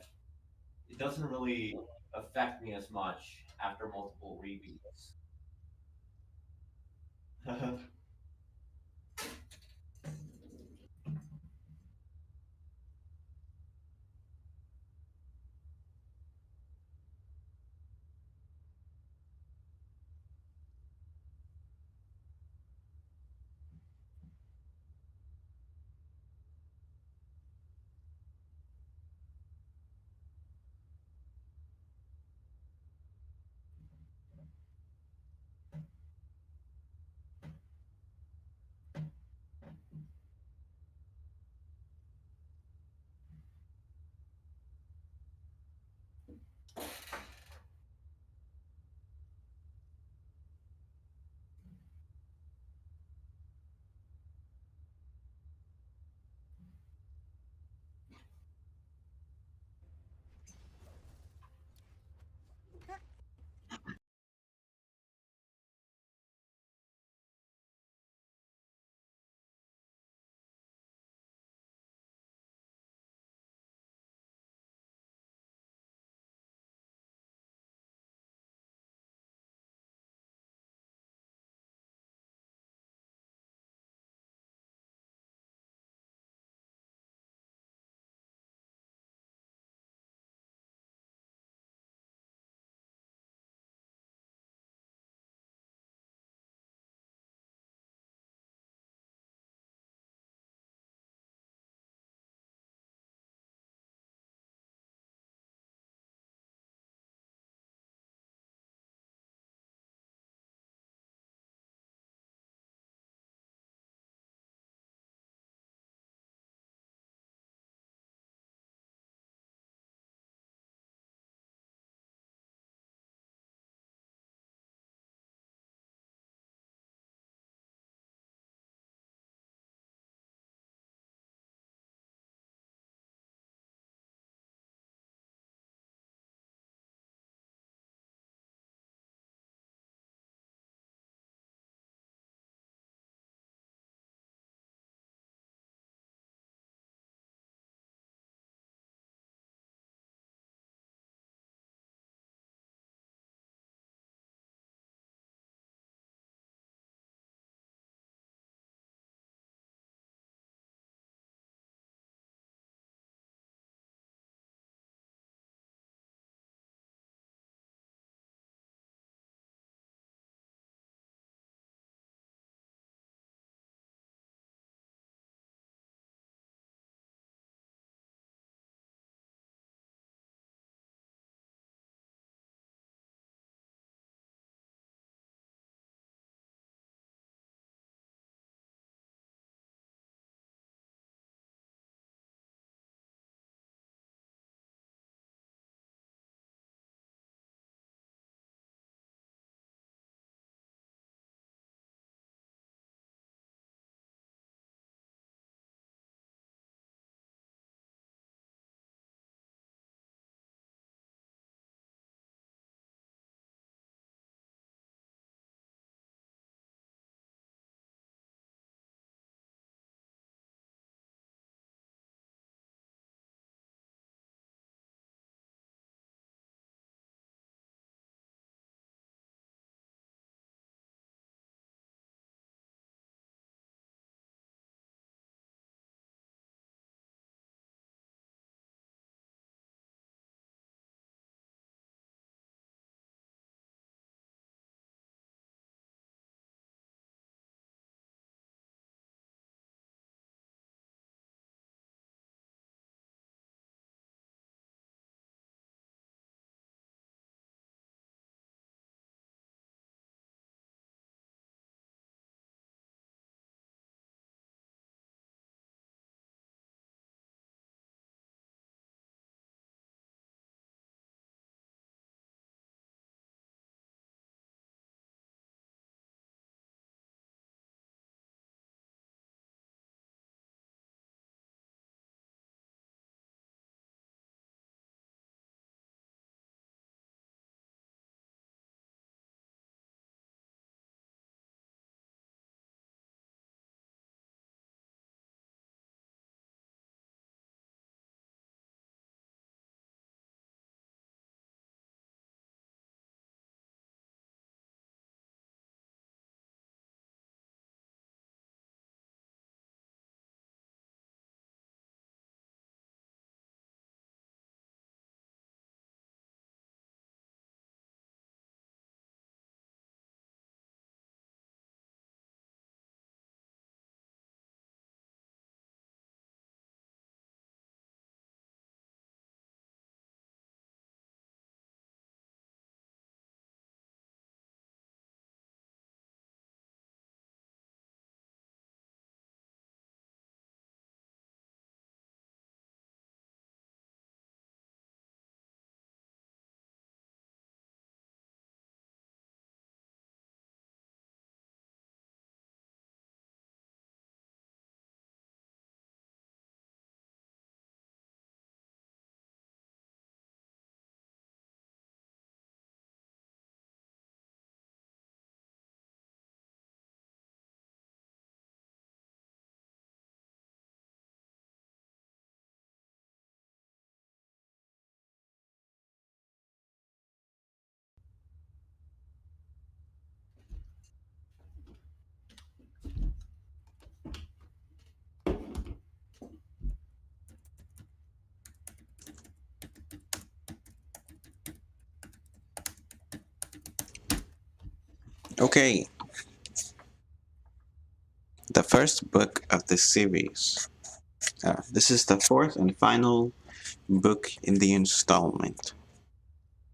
it doesn't really affect me as much after multiple repeats. Okay, the first book of the series. This is the fourth and final book in the installment.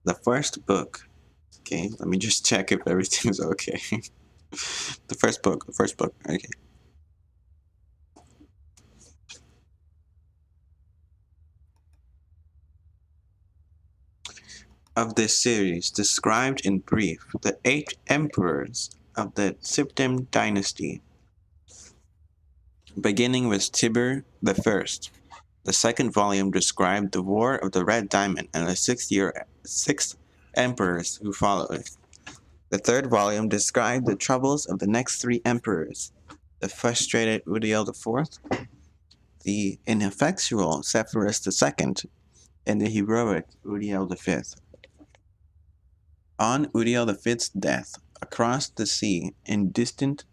The first book. Okay, let me just check if everything's okay. The first book. Okay. Of this series, described in brief the eight emperors of the Septim dynasty, beginning with Tiber the First. The second volume described the War of the Red Diamond and the six emperors who followed. The third volume described the troubles of the next three emperors: the frustrated Udiel IV, the ineffectual Sepphoris II, and the heroic Udiel V. On Udiel V's death, across the sea in distant,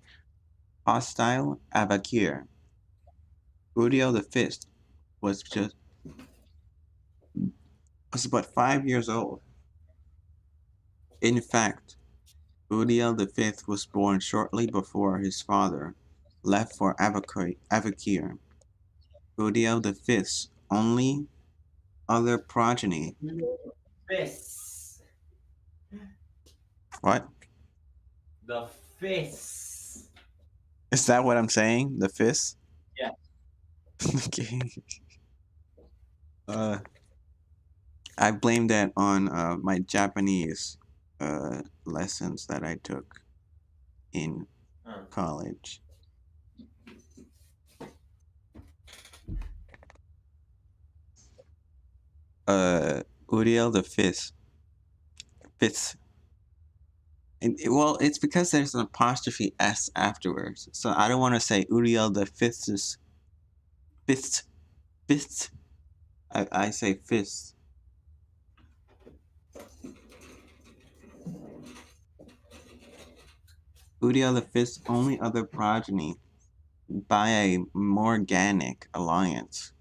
hostile Avakir, Udiel V was just was but 5 years old. In fact, Udiel V was born shortly before his father left for Avakir. Udiel V's only other progeny. Fists. What? The fists. Is that what I'm saying? The fist? Yeah. Okay. I blame that on my Japanese lessons that I took in college. Uriel the fifth. Fifth. Well, it's because there's an apostrophe s afterwards, so I don't want to say Uriel the fifth. Fifth. Fifth. I say fifth. Uriel the fifth's only other progeny by a morganic alliance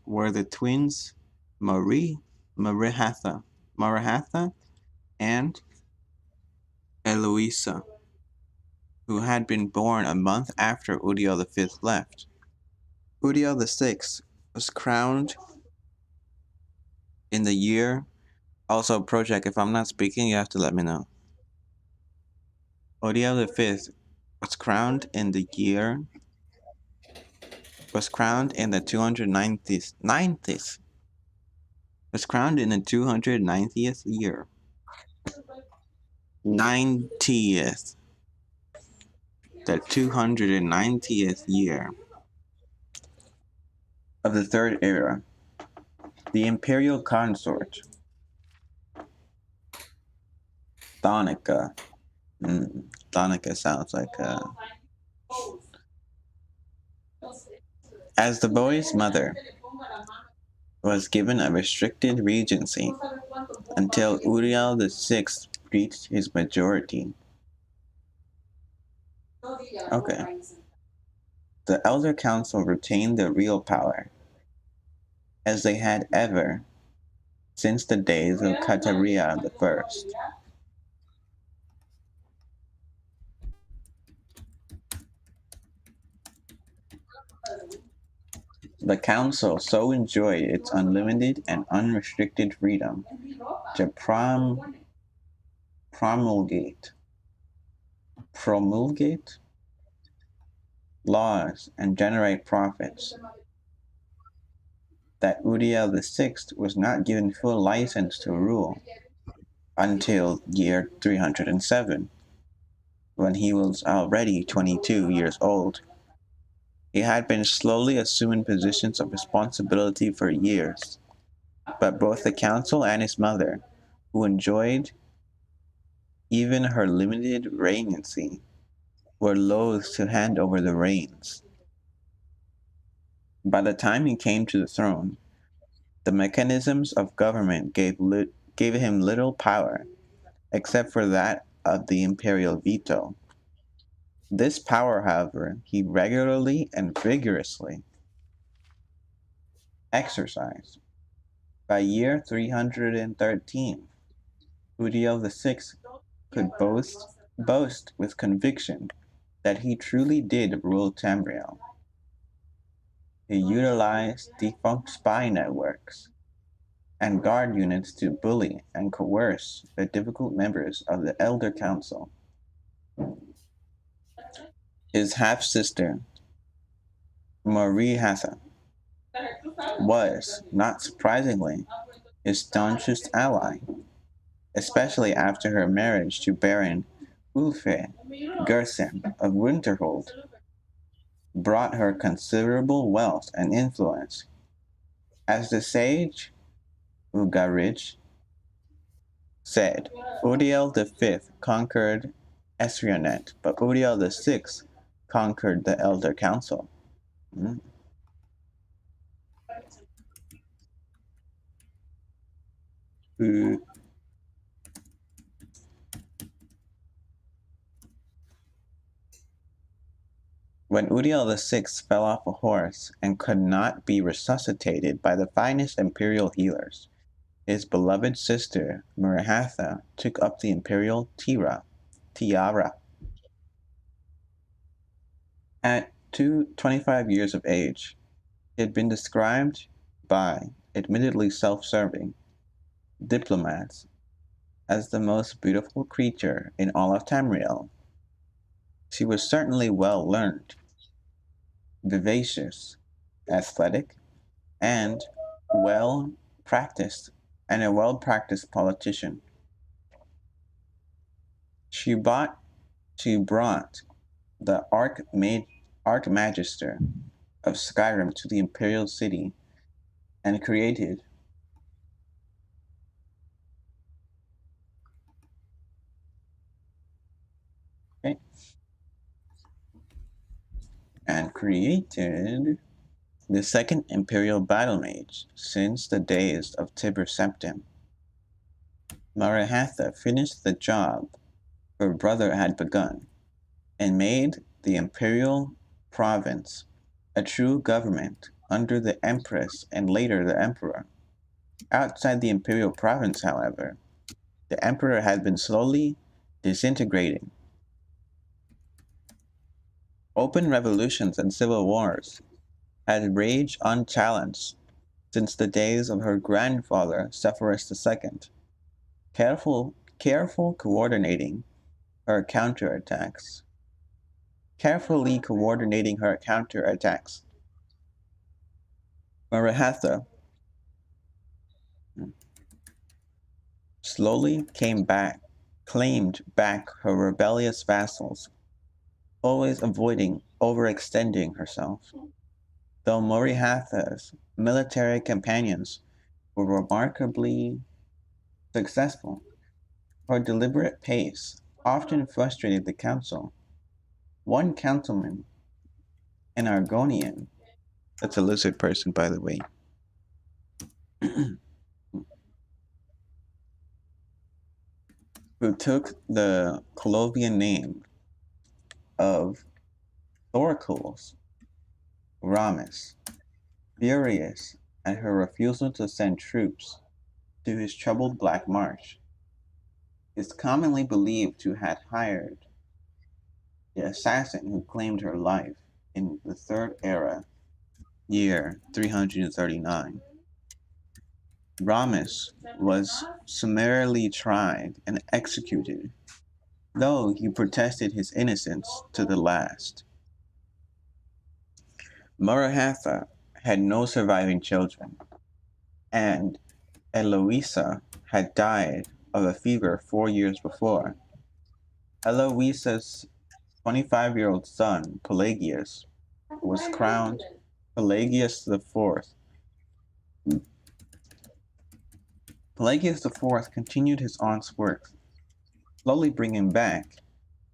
were the twins Marihatha, and Eloisa, who had been born a month after Udiel V left. Udiel VI was crowned in the year. Also, Project, if I'm not speaking, you have to let me know. Udiel V was crowned in the year. Was crowned in the 290th. Was crowned in the 290th year. 90th. The 290th year of the Third Era. The imperial consort, Thonica. Thonica sounds like as the boy's mother was given a restricted regency until Uriel VI reached his majority. Okay. The Elder Council retained the real power, as they had ever since the days of Kataria I. The council so enjoyed its unlimited and unrestricted freedom to promulgate laws and generate profits that Udiel VI was not given full license to rule until year 307, when he was already 22 years old. He had been slowly assuming positions of responsibility for years, but both the council and his mother, who enjoyed even her limited regnancy, were loath to hand over the reins. By the time he came to the throne, the mechanisms of government gave him little power, except for that of the imperial veto. This power, however, he regularly and vigorously exercised. By year 313, Udiel VI could boast boast with conviction that he truly did rule Tamriel. He utilized defunct spy networks and guard units to bully and coerce the difficult members of the Elder Council. His half-sister, Marie Hatha, was, not surprisingly, his staunchest ally, especially after her marriage to Baron Ulfe Gersen of Winterhold brought her considerable wealth and influence. As the sage Ugarij said, Udiel V conquered Esrionet, but Udiel VI conquered the Elder Council. Mm. When Udiel VI fell off a horse and could not be resuscitated by the finest imperial healers, his beloved sister Marahatha took up the imperial tiara. At 25 years of age, he had been described by admittedly self-serving diplomats as the most beautiful creature in all of Tamriel. She was certainly well learned, vivacious, athletic, and well practiced, and a well practiced politician. She brought the Archmagister of Skyrim to the Imperial City and created okay, and created the second Imperial Battle Mage since the days of Tibur Septim. Marahatha finished the job her brother had begun and made the Imperial Province a true government under the Empress and later the Emperor. Outside the Imperial Province, however, the Emperor had been slowly disintegrating. Open revolutions and civil wars had raged unchallenged since the days of her grandfather, Sepphoris II. Careful coordinating her counterattacks. Carefully coordinating her counterattacks. Marahatha slowly claimed back her rebellious vassals, always avoiding overextending herself. Though Morihatha's military companions were remarkably successful, her deliberate pace often frustrated the council. One councilman, an Argonian, that's a lizard person, by the way, who took the Colovian name of Thorkels Ramis, furious at her refusal to send troops to his troubled Black March, is commonly believed to have hired the assassin who claimed her life in the Third Era, year 339. Ramis was summarily tried and executed, though he protested his innocence to the last. Marahatha had no surviving children, and Eloisa had died of a fever 4 years before. Eloisa's 25-year-old son, Pelagius, was crowned Pelagius the Fourth. Pelagius the Fourth continued his aunt's work, slowly bringing back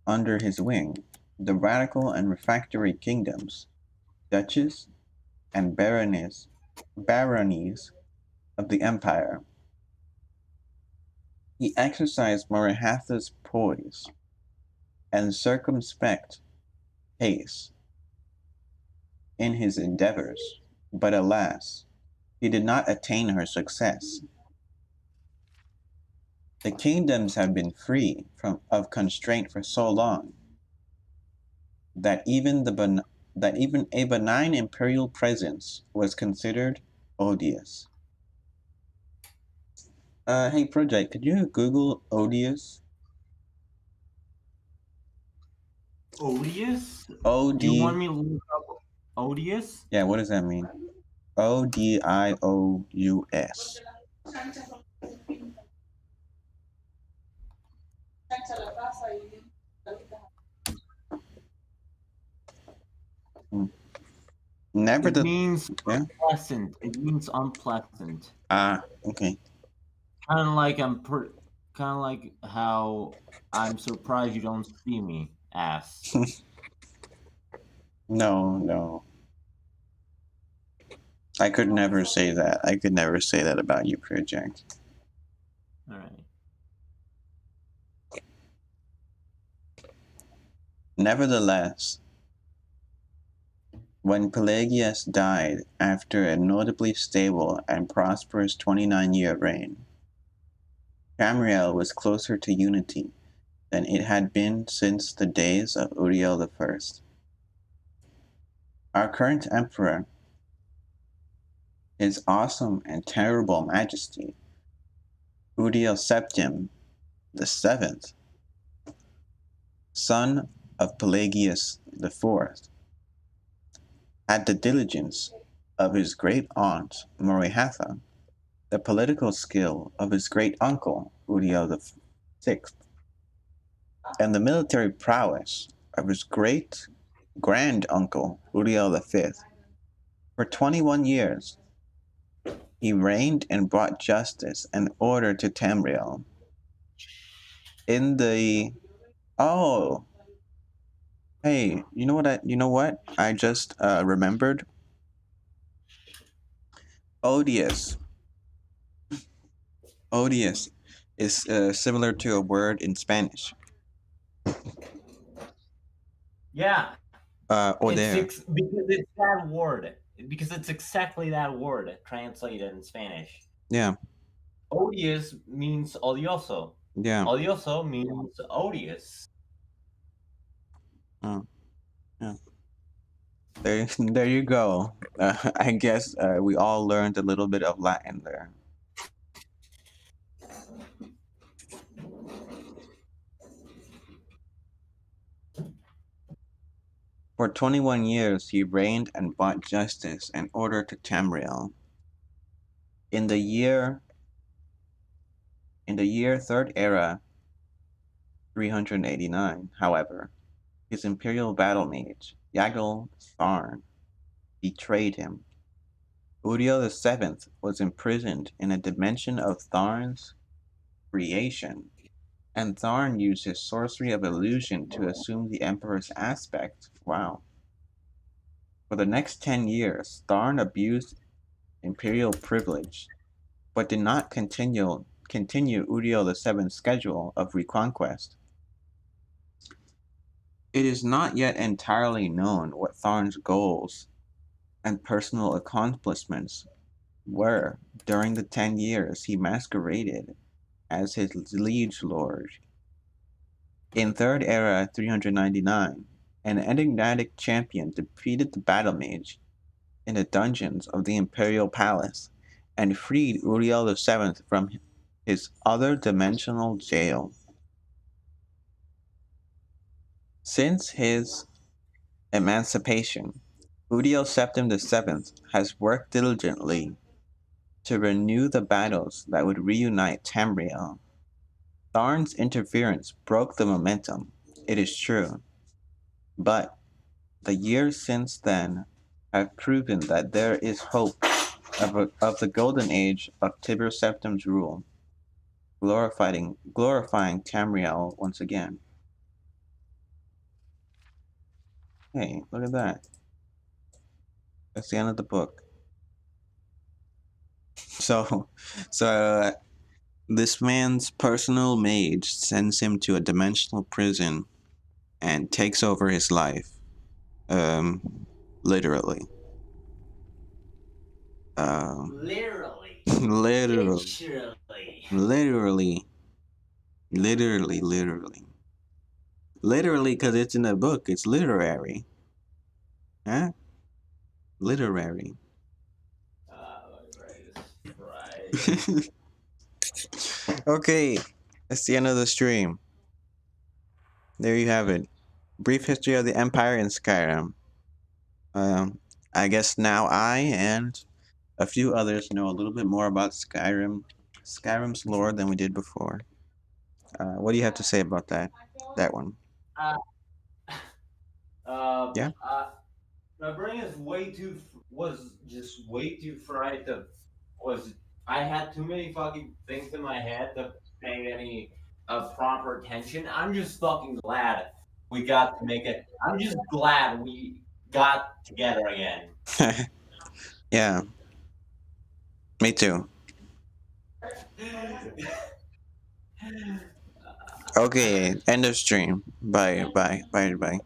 under his wing the radical and refractory kingdoms, duchies, and baronies of the empire. He exercised Marahatha's poise and circumspect pace in his endeavors, but alas, he did not attain her success. The kingdoms have been free of constraint for so long that that even a benign imperial presence was considered odious. Hey, Project, could you Google odious? Odious? O You want D. me to look up odious? Yeah, what does that mean? Odious. Hmm. It Never means yeah. unpleasant. It means unpleasant. Okay. Kind of like kind of like how I'm surprised you don't see me. Ass. No, no. I could never say that. I could never say that about you, Project. All right. Nevertheless, when Pelagius died after a notably stable and prosperous 29-year reign, Tamriel was closer to unity than it had been since the days of Uriel I. Our current emperor, his awesome and terrible majesty, Uriel Septim VII, son of Pelagius IV, had the diligence of his great aunt Morihatha, the political skill of his great uncle Uriel VI, and the military prowess of his great grand uncle Uriel V. For 21 years, he reigned and brought justice and order to Tamriel. In the oh, hey, you know what? I just remembered. Odious. Odious is similar to a word in Spanish. Yeah, Oder. because it's that word. Because it's exactly that word translated in Spanish. Yeah, Odious means odioso. yeah. Odioso means odious. Oh, yeah. There you go. I guess we all learned a little bit of Latin there. For 21 years he reigned and brought justice and order to Tamriel. In the year Third Era 389, however, his imperial battle mage, Yagal Tharn, betrayed him. Uriel VII was imprisoned in a dimension of Tharn's creation, and Tharn used his sorcery of illusion to assume the Emperor's aspect. Wow. For the next 10 years, Tharn abused imperial privilege, but did not continue Uriel VII's schedule of reconquest. It is not yet entirely known what Tharn's goals and personal accomplishments were during the 10 years he masqueraded as his liege lord. In Third Era 399, an enigmatic champion defeated the battle mage in the dungeons of the Imperial Palace and freed Uriel VII from his other dimensional jail. Since his emancipation, Uriel Septim VII has worked diligently to renew the battles that would reunite Tamriel. Tharn's interference broke the momentum, it is true, but the years since then have proven that there is hope of the golden age of Tiber Septim's rule, glorifying Tamriel once again. Hey, look at that. That's the end of the book. So, so this man's personal mage sends him to a dimensional prison and takes over his life. Literally. Literally. Literally. Literally. Literally. Literally, literally. Literally, because it's in a book. It's literary. Huh? Literary. Right. Okay, that's the end of the stream. There you have it. Brief history of the Empire in Skyrim. Um, I guess now I and a few others know a little bit more about Skyrim's lore than we did before. What do you have to say about that? That one? Uh, Yeah. my brain is was just way too fried to was I had too many fucking things in my head to pay any proper attention. I'm just fucking glad we got to make it. I'm just glad we got together again. Yeah. Me too. Okay. End of stream. Bye. Bye. Bye. Bye.